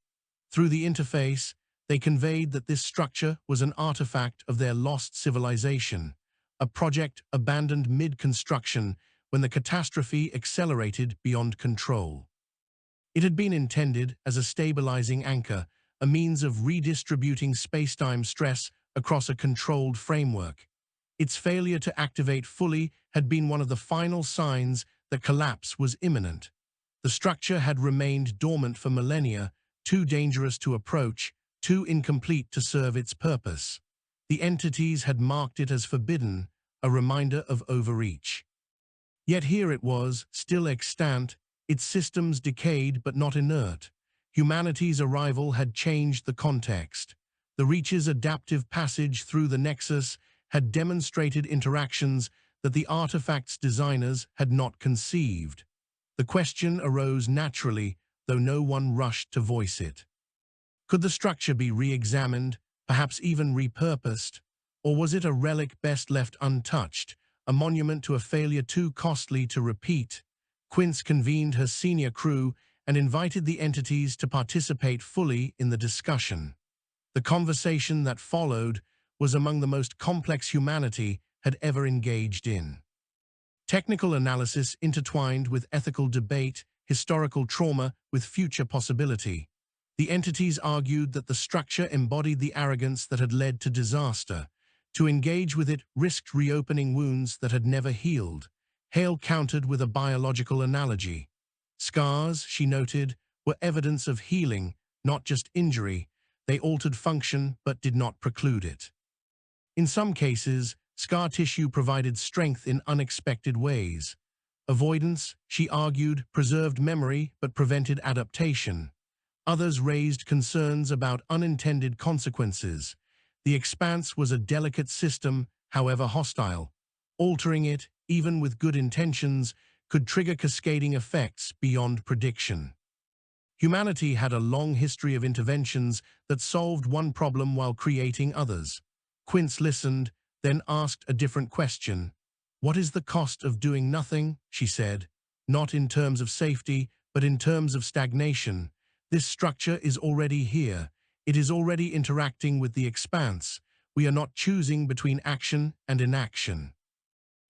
Through the interface, they conveyed that this structure was an artifact of their lost civilization, a project abandoned mid-construction when the catastrophe accelerated beyond control. It had been intended as a stabilizing anchor, a means of redistributing spacetime stress across a controlled framework. Its failure to activate fully had been one of the final signs that collapse was imminent. The structure had remained dormant for millennia, too dangerous to approach, too incomplete to serve its purpose. The entities had marked it as forbidden, a reminder of overreach. Yet here it was, still extant, its systems decayed but not inert. Humanity's arrival had changed the context. The Reach's adaptive passage through the Nexus had demonstrated interactions that the artifact's designers had not conceived. The question arose naturally, though no one rushed to voice it. Could the structure be re-examined, perhaps even repurposed? Or was it a relic best left untouched, a monument to a failure too costly to repeat? Quince convened her senior crew and invited the entities to participate fully in the discussion. The conversation that followed was among the most complex humanity had ever engaged in. Technical analysis intertwined with ethical debate, historical trauma with future possibility. The entities argued that the structure embodied the arrogance that had led to disaster. To engage with it risked reopening wounds that had never healed. Hale countered with a biological analogy. Scars, she noted, were evidence of healing, not just injury. They altered function but did not preclude it. In some cases, scar tissue provided strength in unexpected ways. Avoidance, she argued, preserved memory but prevented adaptation. Others raised concerns about unintended consequences. The expanse was a delicate system, however hostile. Altering it, even with good intentions, could trigger cascading effects beyond prediction. Humanity had a long history of interventions that solved one problem while creating others. Quince listened, then asked a different question. What is the cost of doing nothing? She said. Not in terms of safety, but in terms of stagnation. This structure is already here. It is already interacting with the expanse. We are not choosing between action and inaction.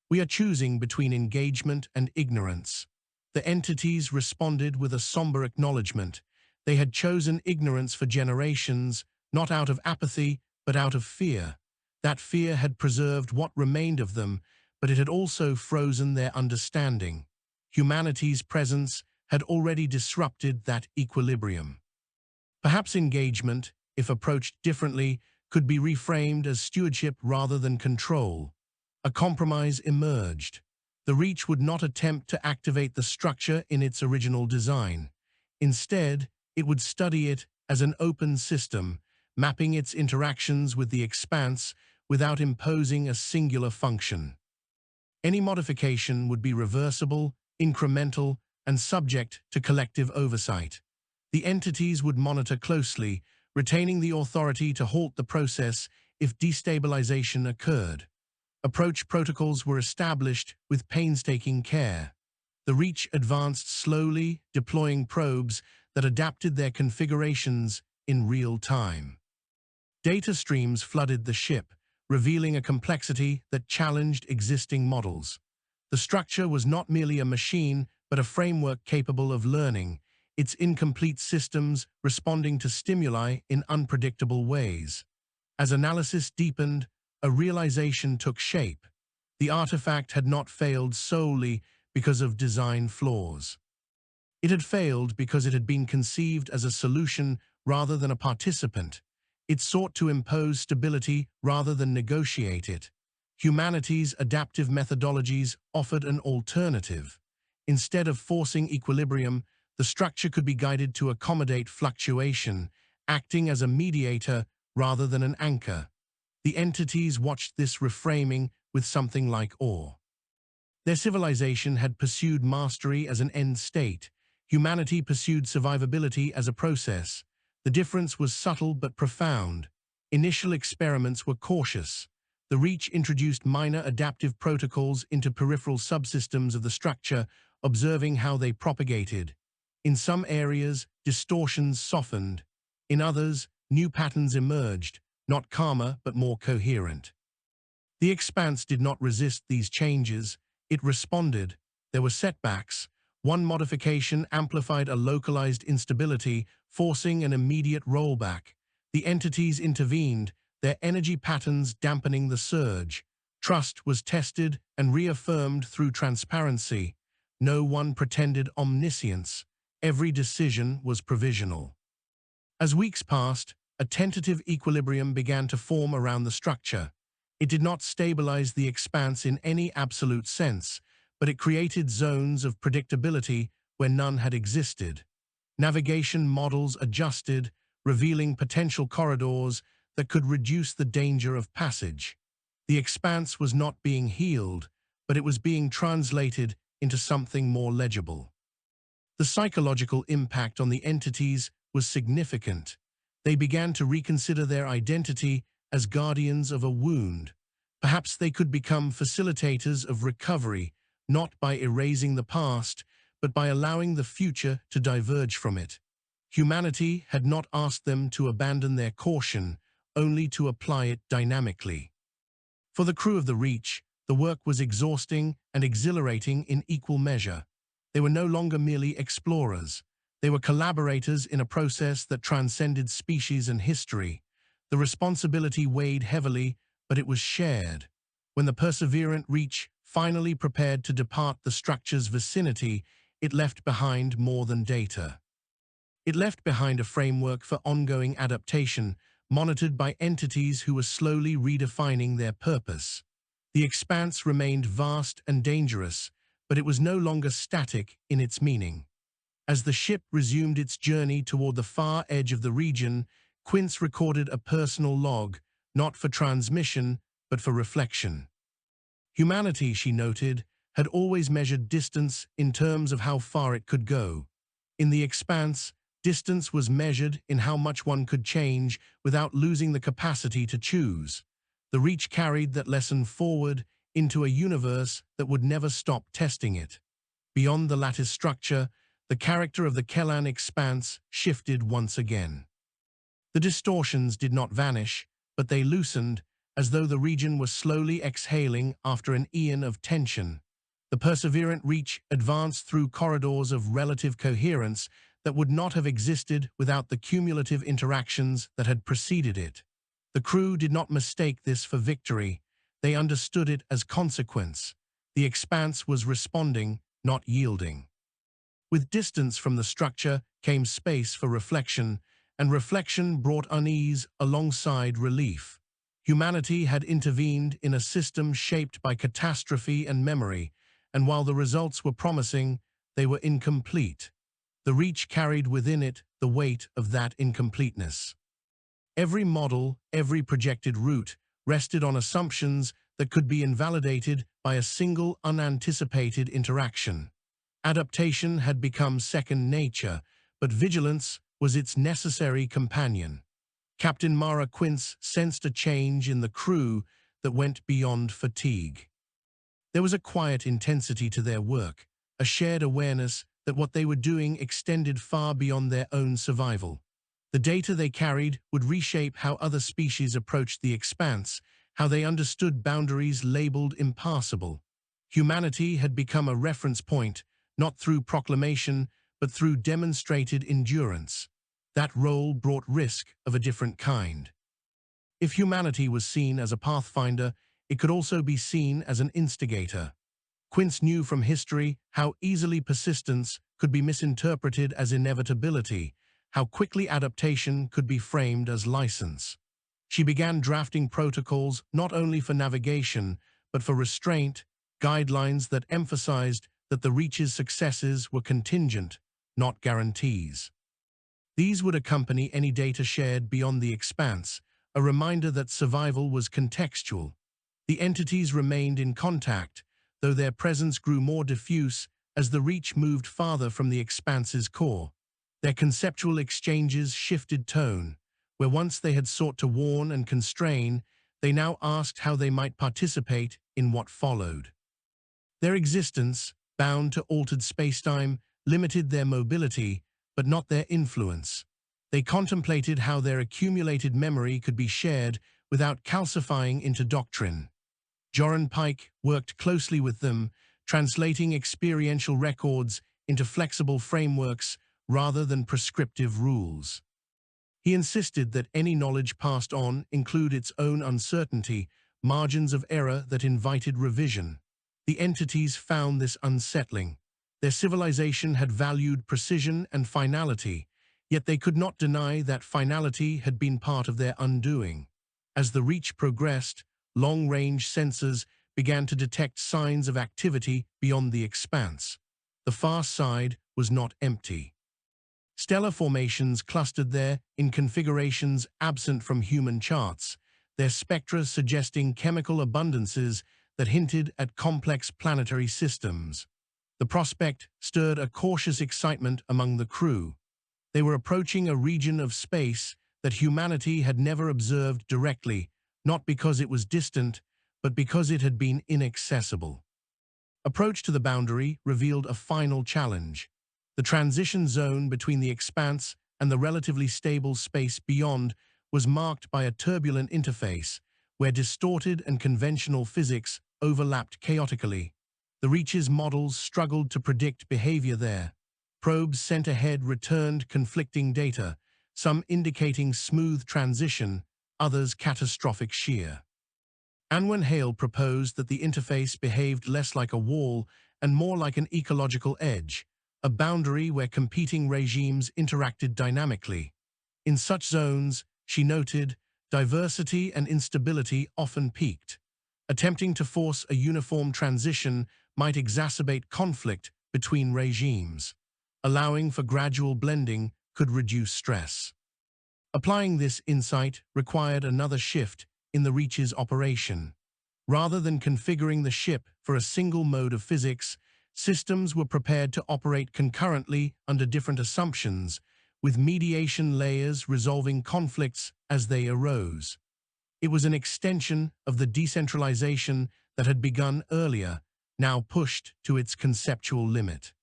We are choosing between engagement and ignorance. The entities responded with a somber acknowledgement. They had chosen ignorance for generations, not out of apathy, but out of fear. That fear had preserved what remained of them, but it had also frozen their understanding. Humanity's presence had already disrupted that equilibrium. Perhaps engagement, if approached differently, could be reframed as stewardship rather than control. A compromise emerged. The Reach would not attempt to activate the structure in its original design. Instead, it would study it as an open system, mapping its interactions with the expanse without imposing a singular function. Any modification would be reversible, incremental, and subject to collective oversight. The entities would monitor closely, retaining the authority to halt the process if destabilization occurred. Approach protocols were established with painstaking care. The Reach advanced slowly, deploying probes that adapted their configurations in real time. Data streams flooded the ship, revealing a complexity that challenged existing models. The structure was not merely a machine, but a framework capable of learning, its incomplete systems responding to stimuli in unpredictable ways. As analysis deepened, a realization took shape. The artifact had not failed solely because of design flaws. It had failed because it had been conceived as a solution rather than a participant. It sought to impose stability rather than negotiate it. Humanity's adaptive methodologies offered an alternative. Instead of forcing equilibrium, the structure could be guided to accommodate fluctuation, acting as a mediator rather than an anchor. The entities watched this reframing with something like awe. Their civilization had pursued mastery as an end state. Humanity pursued survivability as a process. The difference was subtle but profound. Initial experiments were cautious. The Reach introduced minor adaptive protocols into peripheral subsystems of the structure, observing how they propagated. In some areas, distortions softened. In others, new patterns emerged, not calmer but more coherent. The expanse did not resist these changes. It responded. There were setbacks. One modification amplified a localized instability, forcing an immediate rollback. The entities intervened, their energy patterns dampening the surge. Trust was tested and reaffirmed through transparency. No one pretended omniscience. Every decision was provisional. As weeks passed, a tentative equilibrium began to form around the structure. It did not stabilize the expanse in any absolute sense, but it created zones of predictability where none had existed. Navigation models adjusted, revealing potential corridors that could reduce the danger of passage. The expanse was not being healed, but it was being translated into something more legible. The psychological impact on the entities was significant. They began to reconsider their identity as guardians of a wound. Perhaps they could become facilitators of recovery, not by erasing the past, but by allowing the future to diverge from it. Humanity had not asked them to abandon their caution, only to apply it dynamically. For the crew of the Reach, the work was exhausting and exhilarating in equal measure. They were no longer merely explorers. They were collaborators in a process that transcended species and history. The responsibility weighed heavily, but it was shared. When the perseverant Reach finally prepared to depart the structure's vicinity, it left behind more than data. It left behind a framework for ongoing adaptation, monitored by entities who were slowly redefining their purpose. The expanse remained vast and dangerous, but it was no longer static in its meaning. As the ship resumed its journey toward the far edge of the region, Quince recorded a personal log, not for transmission, but for reflection. Humanity, she noted, had always measured distance in terms of how far it could go. In the expanse, distance was measured in how much one could change without losing the capacity to choose. The Reach carried that lesson forward into a universe that would never stop testing it. Beyond the lattice structure, the character of the Kellan expanse shifted once again. The distortions did not vanish, but they loosened, as though the region was slowly exhaling after an eon of tension. The perseverant Reach advanced through corridors of relative coherence that would not have existed without the cumulative interactions that had preceded it. The crew did not mistake this for victory. They understood it as consequence. The expanse was responding, not yielding. With distance from the structure came space for reflection, and reflection brought unease alongside relief. Humanity had intervened in a system shaped by catastrophe and memory, and while the results were promising, they were incomplete. The Reach carried within it the weight of that incompleteness. Every model, every projected route, rested on assumptions that could be invalidated by a single unanticipated interaction. Adaptation had become second nature, but vigilance was its necessary companion. Captain Mara Quince sensed a change in the crew that went beyond fatigue. There was a quiet intensity to their work, a shared awareness that what they were doing extended far beyond their own survival. The data they carried would reshape how other species approached the expanse, how they understood boundaries labeled impassable. Humanity had become a reference point, not through proclamation, but through demonstrated endurance. That role brought risk of a different kind. If humanity was seen as a pathfinder, it could also be seen as an instigator. Quince knew from history how easily persistence could be misinterpreted as inevitability, how quickly adaptation could be framed as license. She began drafting protocols not only for navigation, but for restraint, guidelines that emphasized that the Reach's successes were contingent, not guarantees. These would accompany any data shared beyond the expanse, a reminder that survival was contextual. The entities remained in contact, though their presence grew more diffuse as the Reach moved farther from the expanse's core. Their conceptual exchanges shifted tone. Where once they had sought to warn and constrain, they now asked how they might participate in what followed. Their existence, bound to altered spacetime, limited their mobility, but not their influence. They contemplated how their accumulated memory could be shared without calcifying into doctrine. Joran Pike worked closely with them, translating experiential records into flexible frameworks rather than prescriptive rules. He insisted that any knowledge passed on include its own uncertainty, margins of error that invited revision. The entities found this unsettling. Their civilization had valued precision and finality, yet they could not deny that finality had been part of their undoing. As the Reach progressed, long-range sensors began to detect signs of activity beyond the expanse. The far side was not empty. Stellar formations clustered there in configurations absent from human charts, their spectra suggesting chemical abundances that hinted at complex planetary systems. The prospect stirred a cautious excitement among the crew. They were approaching a region of space that humanity had never observed directly, not because it was distant, but because it had been inaccessible. Approach to the boundary revealed a final challenge. The transition zone between the expanse and the relatively stable space beyond was marked by a turbulent interface, where distorted and conventional physics overlapped chaotically. The Reach's models struggled to predict behavior there. Probes sent ahead returned conflicting data, some indicating smooth transition, others catastrophic shear. Anwen Hale proposed that the interface behaved less like a wall and more like an ecological edge, a boundary where competing regimes interacted dynamically. In such zones, she noted, diversity and instability often peaked. Attempting to force a uniform transition might exacerbate conflict between regimes. Allowing for gradual blending could reduce stress. Applying this insight required another shift in the Reach's operation. Rather than configuring the ship for a single mode of physics, systems were prepared to operate concurrently under different assumptions, with mediation layers resolving conflicts as they arose. It was an extension of the decentralization that had begun earlier, now pushed to its conceptual limit.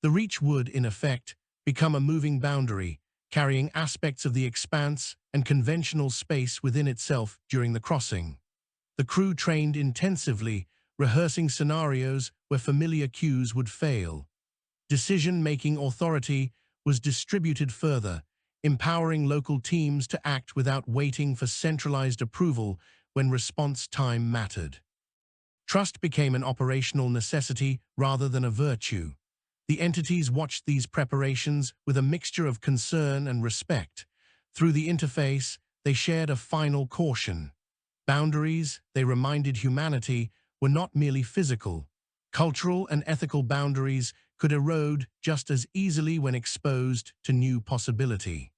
The Reach would, in effect, become a moving boundary, carrying aspects of the expanse and conventional space within itself during the crossing. The crew trained intensively, rehearsing scenarios where familiar cues would fail. Decision-making authority was distributed further, empowering local teams to act without waiting for centralized approval when response time mattered. Trust became an operational necessity rather than a virtue. The entities watched these preparations with a mixture of concern and respect. Through the interface, they shared a final caution. Boundaries, they reminded humanity, were not merely physical. Cultural and ethical boundaries could erode just as easily when exposed to new possibility.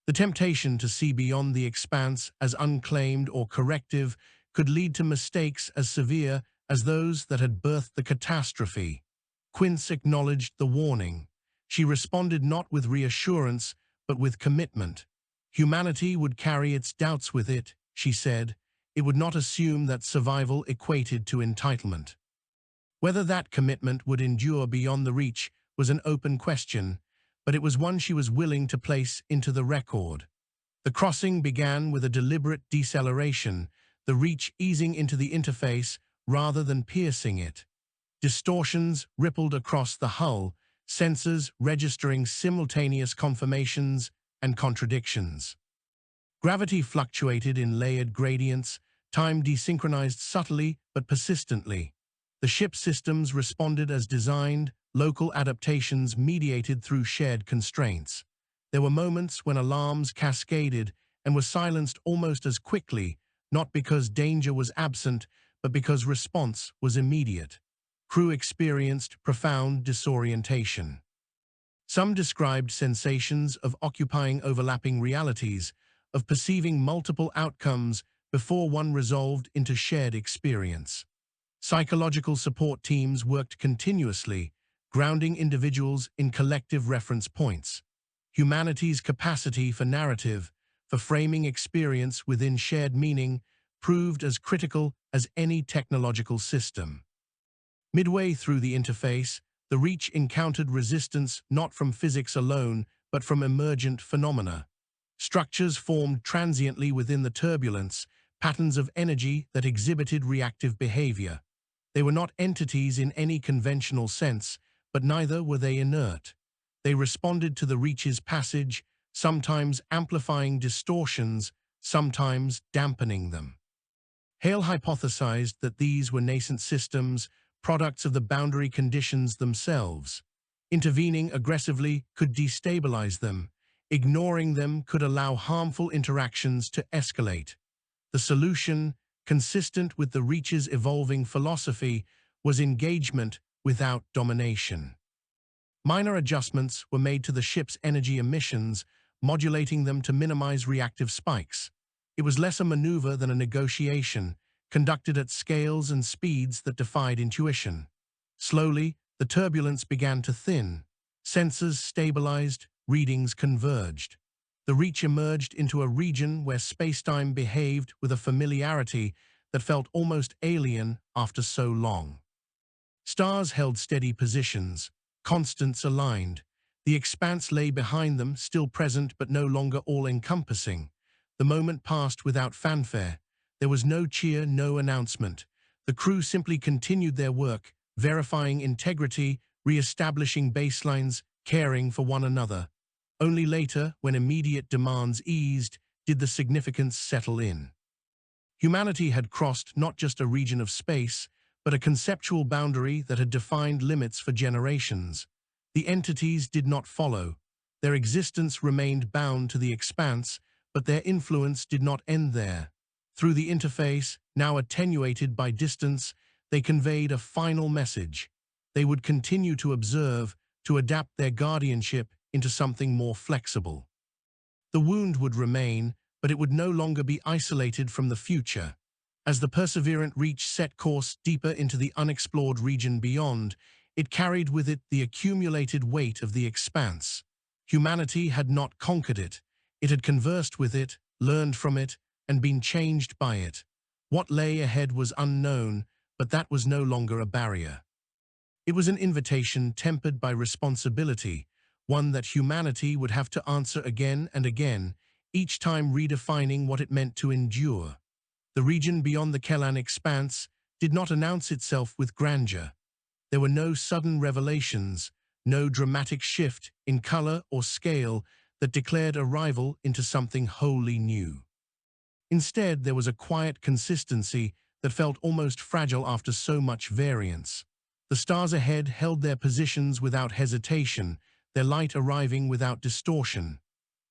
The temptation to see beyond the expanse as unclaimed or corrective could lead to mistakes as severe as those that had birthed the catastrophe. Quince acknowledged the warning. She responded not with reassurance, but with commitment. Humanity would carry its doubts with it, she said. It would not assume that survival equated to entitlement. Whether that commitment would endure beyond the reach was an open question, but it was one she was willing to place into the record. The crossing began with a deliberate deceleration, the reach easing into the interface rather than piercing it. Distortions rippled across the hull, sensors registering simultaneous confirmations and contradictions. Gravity fluctuated in layered gradients, time desynchronized subtly but persistently. The ship's systems responded as designed, local adaptations mediated through shared constraints. There were moments when alarms cascaded and were silenced almost as quickly, not because danger was absent, but because response was immediate. Crew experienced profound disorientation. Some described sensations of occupying overlapping realities, of perceiving multiple outcomes before one resolved into shared experience. Psychological support teams worked continuously, grounding individuals in collective reference points. Humanity's capacity for narrative, for framing experience within shared meaning, proved as critical as any technological system. Midway through the interface, the Reach encountered resistance not from physics alone, but from emergent phenomena. Structures formed transiently within the turbulence, patterns of energy that exhibited reactive behavior. They were not entities in any conventional sense, but neither were they inert. They responded to the Reach's passage, sometimes amplifying distortions, sometimes dampening them. Hale hypothesized that these were nascent systems, products of the boundary conditions themselves. Intervening aggressively could destabilize them. Ignoring them could allow harmful interactions to escalate. The solution, consistent with the Reach's evolving philosophy, was engagement without domination. Minor adjustments were made to the ship's energy emissions, modulating them to minimize reactive spikes. It was less a maneuver than a negotiation, conducted at scales and speeds that defied intuition. Slowly, the turbulence began to thin. Sensors stabilized, readings converged. The Reach emerged into a region where spacetime behaved with a familiarity that felt almost alien after so long. Stars held steady positions, constants aligned. The expanse lay behind them, still present but no longer all-encompassing. The moment passed without fanfare. There was no cheer, no announcement. The crew simply continued their work, verifying integrity, re-establishing baselines, caring for one another. Only later, when immediate demands eased, did the significance settle in. Humanity had crossed not just a region of space, but a conceptual boundary that had defined limits for generations. The entities did not follow. Their existence remained bound to the expanse, but their influence did not end there. Through the interface, now attenuated by distance, they conveyed a final message. They would continue to observe, to adapt their guardianship into something more flexible. The wound would remain, but it would no longer be isolated from the future. As the perseverant Reach set course deeper into the unexplored region beyond, it carried with it the accumulated weight of the expanse. Humanity had not conquered it. It had conversed with it, learned from it, and been changed by it. What lay ahead was unknown, but that was no longer a barrier. It was an invitation tempered by responsibility, one that humanity would have to answer again and again, each time redefining what it meant to endure. The region beyond the Kellan expanse did not announce itself with grandeur. There were no sudden revelations, no dramatic shift in color or scale that declared arrival into something wholly new. Instead, there was a quiet consistency that felt almost fragile after so much variance. The stars ahead held their positions without hesitation, their light arriving without distortion.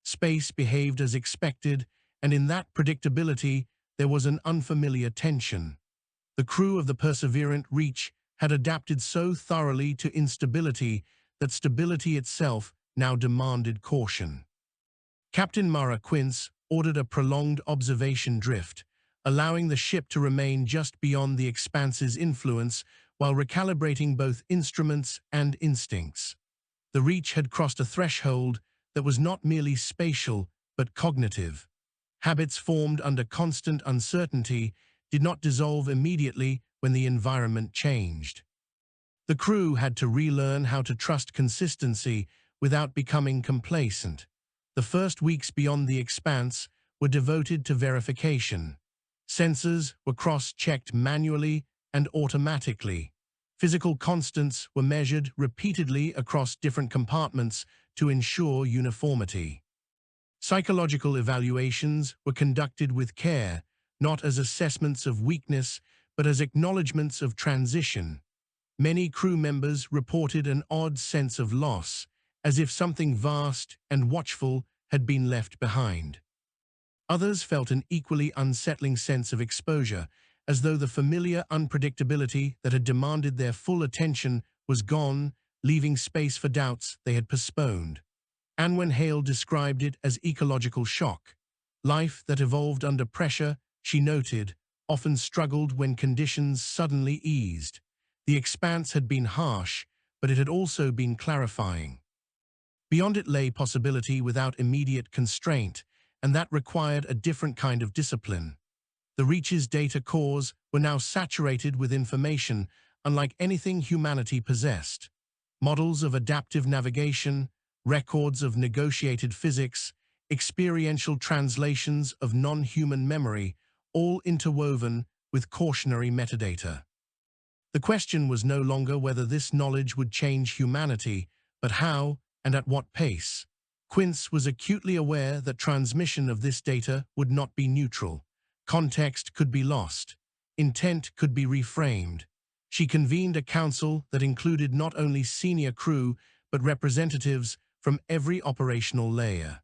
Space behaved as expected, and in that predictability, there was an unfamiliar tension. The crew of the perseverant Reach had adapted so thoroughly to instability that stability itself now demanded caution. Captain Mara Quince ordered a prolonged observation drift, allowing the ship to remain just beyond the expanse's influence while recalibrating both instruments and instincts. The Reach had crossed a threshold that was not merely spatial but cognitive. Habits formed under constant uncertainty did not dissolve immediately when the environment changed. The crew had to relearn how to trust consistency without becoming complacent. The first weeks beyond the expanse were devoted to verification. Sensors were cross-checked manually and automatically. Physical constants were measured repeatedly across different compartments to ensure uniformity. Psychological evaluations were conducted with care, not as assessments of weakness, but as acknowledgements of transition. Many crew members reported an odd sense of loss, as if something vast and watchful had been left behind. Others felt an equally unsettling sense of exposure, as though the familiar unpredictability that had demanded their full attention was gone, leaving space for doubts they had postponed. Anwen Hale described it as ecological shock. Life that evolved under pressure, she noted, often struggled when conditions suddenly eased. The expanse had been harsh, but it had also been clarifying. Beyond it lay possibility without immediate constraint, and that required a different kind of discipline. The Reach's data cores were now saturated with information unlike anything humanity possessed. Models of adaptive navigation, records of negotiated physics, experiential translations of non-human memory, all interwoven with cautionary metadata. The question was no longer whether this knowledge would change humanity, but how and at what pace. Quince was acutely aware that transmission of this data would not be neutral. Context could be lost. Intent could be reframed. She convened a council that included not only senior crew, but representatives from every operational layer.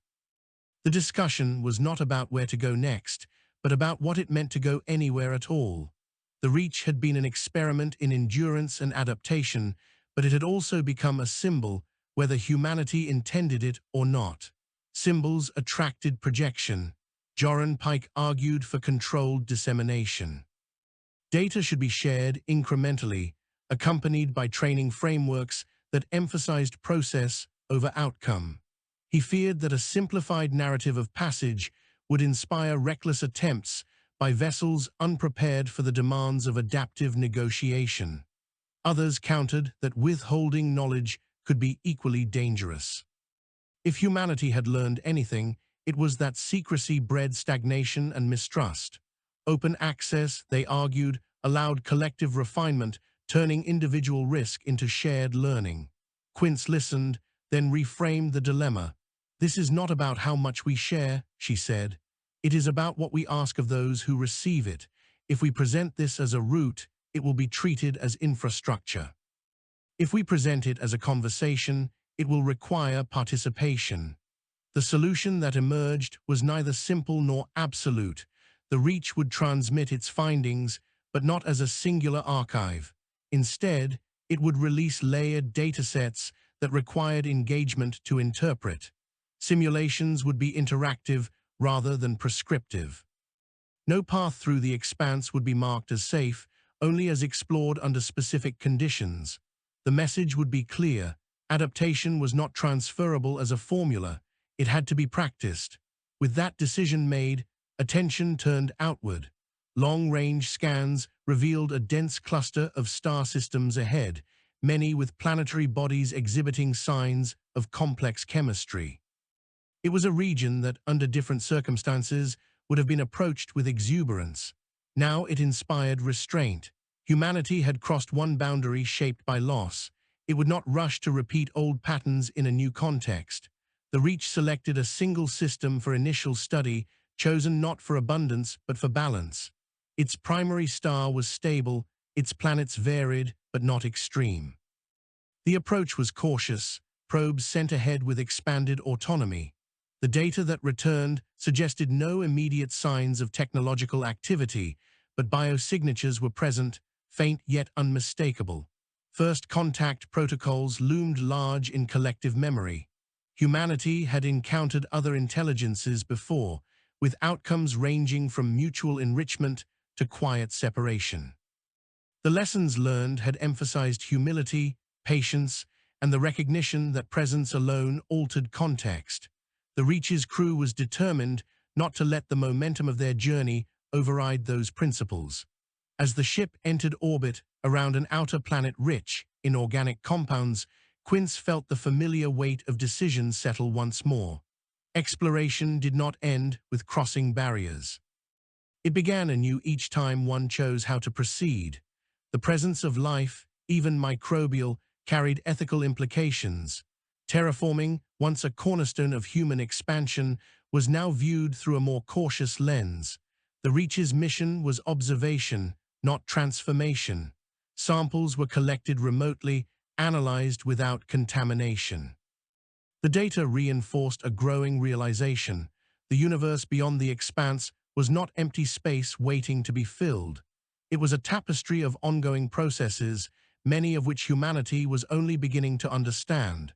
The discussion was not about where to go next, but about what it meant to go anywhere at all. The Reach had been an experiment in endurance and adaptation, but it had also become a symbol, whether humanity intended it or not. Symbols attracted projection. Joran Pike argued for controlled dissemination. Data should be shared incrementally, accompanied by training frameworks that emphasized process over outcome. He feared that a simplified narrative of passage would inspire reckless attempts by vessels unprepared for the demands of adaptive negotiation. Others countered that withholding knowledge could be equally dangerous. If humanity had learned anything, it was that secrecy bred stagnation and mistrust. Open access, they argued, allowed collective refinement, turning individual risk into shared learning. Quince listened, then reframed the dilemma. "This is not about how much we share," she said. "It is about what we ask of those who receive it. If we present this as a route, it will be treated as infrastructure. If we present it as a conversation, it will require participation." The solution that emerged was neither simple nor absolute. The Reach would transmit its findings, but not as a singular archive. Instead, it would release layered datasets that required engagement to interpret. Simulations would be interactive rather than prescriptive. No path through the expanse would be marked as safe, only as explored under specific conditions. The message would be clear. Adaptation was not transferable as a formula. It had to be practiced. With that decision made, attention turned outward. Long-range scans revealed a dense cluster of star systems ahead, many with planetary bodies exhibiting signs of complex chemistry. It was a region that, under different circumstances, would have been approached with exuberance. Now it inspired restraint. Humanity had crossed one boundary shaped by loss. It would not rush to repeat old patterns in a new context. The Reach selected a single system for initial study, chosen not for abundance but for balance. Its primary star was stable, its planets varied but not extreme. The approach was cautious, probes sent ahead with expanded autonomy. The data that returned suggested no immediate signs of technological activity, but biosignatures were present, faint yet unmistakable. First contact protocols loomed large in collective memory. Humanity had encountered other intelligences before, with outcomes ranging from mutual enrichment to quiet separation. The lessons learned had emphasized humility, patience, and the recognition that presence alone altered context. The Reach's crew was determined not to let the momentum of their journey override those principles. As the ship entered orbit around an outer planet rich in organic compounds, Quince felt the familiar weight of decision settle once more. Exploration did not end with crossing barriers. It began anew each time one chose how to proceed. The presence of life, even microbial, carried ethical implications. Terraforming, once a cornerstone of human expansion, was now viewed through a more cautious lens. The Reach's mission was observation, not transformation. Samples were collected remotely, analyzed without contamination. The data reinforced a growing realization. The universe beyond the expanse was not empty space waiting to be filled. It was a tapestry of ongoing processes, many of which humanity was only beginning to understand.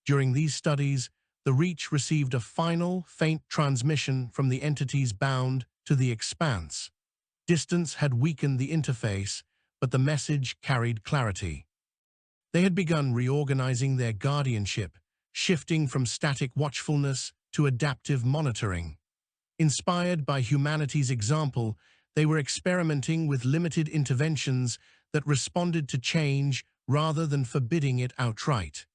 During these studies, the Reach received a final, faint transmission from the entities bound to the expanse. Distance had weakened the interface, but the message carried clarity. They had begun reorganizing their guardianship, shifting from static watchfulness to adaptive monitoring. Inspired by humanity's example, they were experimenting with limited interventions that responded to change rather than forbidding it outright.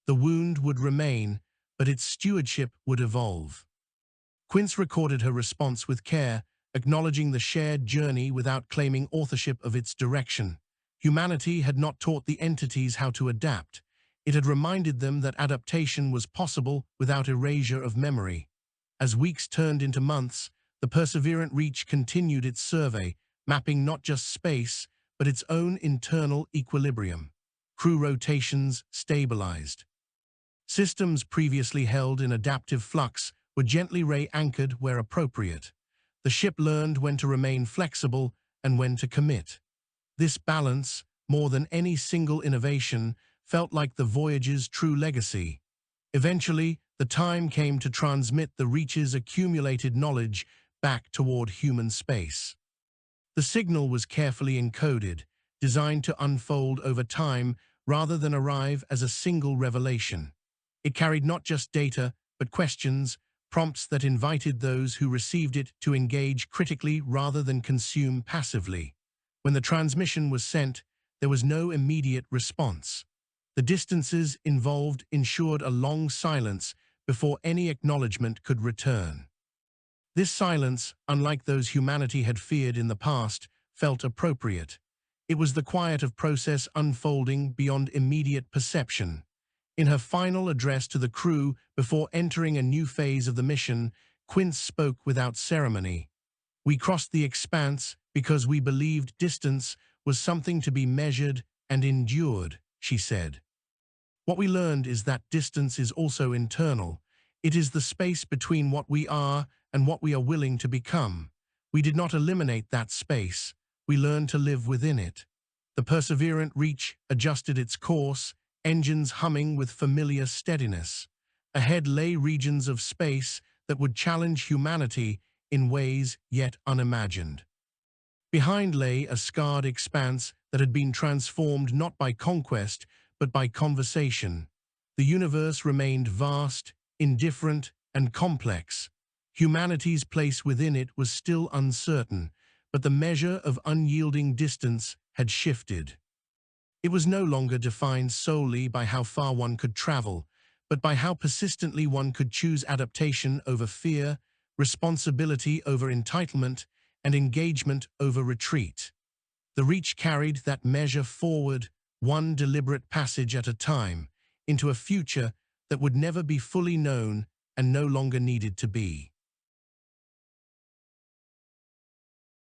The wound would remain, but its stewardship would evolve. Quince recorded her response with care, acknowledging the shared journey without claiming authorship of its direction. Humanity had not taught the entities how to adapt. It had reminded them that adaptation was possible without erasure of memory. As weeks turned into months, the perseverant Reach continued its survey, mapping not just space, but its own internal equilibrium. Crew rotations stabilized. Systems previously held in adaptive flux were gently re-anchored where appropriate. The ship learned when to remain flexible and when to commit. This balance, more than any single innovation, felt like the voyage's true legacy. Eventually, the time came to transmit the Reach's accumulated knowledge back toward human space. The signal was carefully encoded, designed to unfold over time rather than arrive as a single revelation. It carried not just data, but questions, prompts that invited those who received it to engage critically rather than consume passively. When the transmission was sent, there was no immediate response. The distances involved ensured a long silence before any acknowledgement could return. This silence, unlike those humanity had feared in the past, felt appropriate. It was the quiet of process unfolding beyond immediate perception. In her final address to the crew before entering a new phase of the mission, Quince spoke without ceremony. "We crossed the expanse because we believed distance was something to be measured and endured," she said. "What we learned is that distance is also internal. It is the space between what we are and what we are willing to become. We did not eliminate that space. We learned to live within it." The perseverant Reach adjusted its course, engines humming with familiar steadiness. Ahead lay regions of space that would challenge humanity in ways yet unimagined. Behind lay a scarred expanse that had been transformed not by conquest, but by conversation. The universe remained vast, indifferent, and complex. Humanity's place within it was still uncertain, but the measure of unyielding distance had shifted. It was no longer defined solely by how far one could travel, but by how persistently one could choose adaptation over fear, responsibility over entitlement, and engagement over retreat. The Reach carried that measure forward, one deliberate passage at a time, into a future that would never be fully known and no longer needed to be.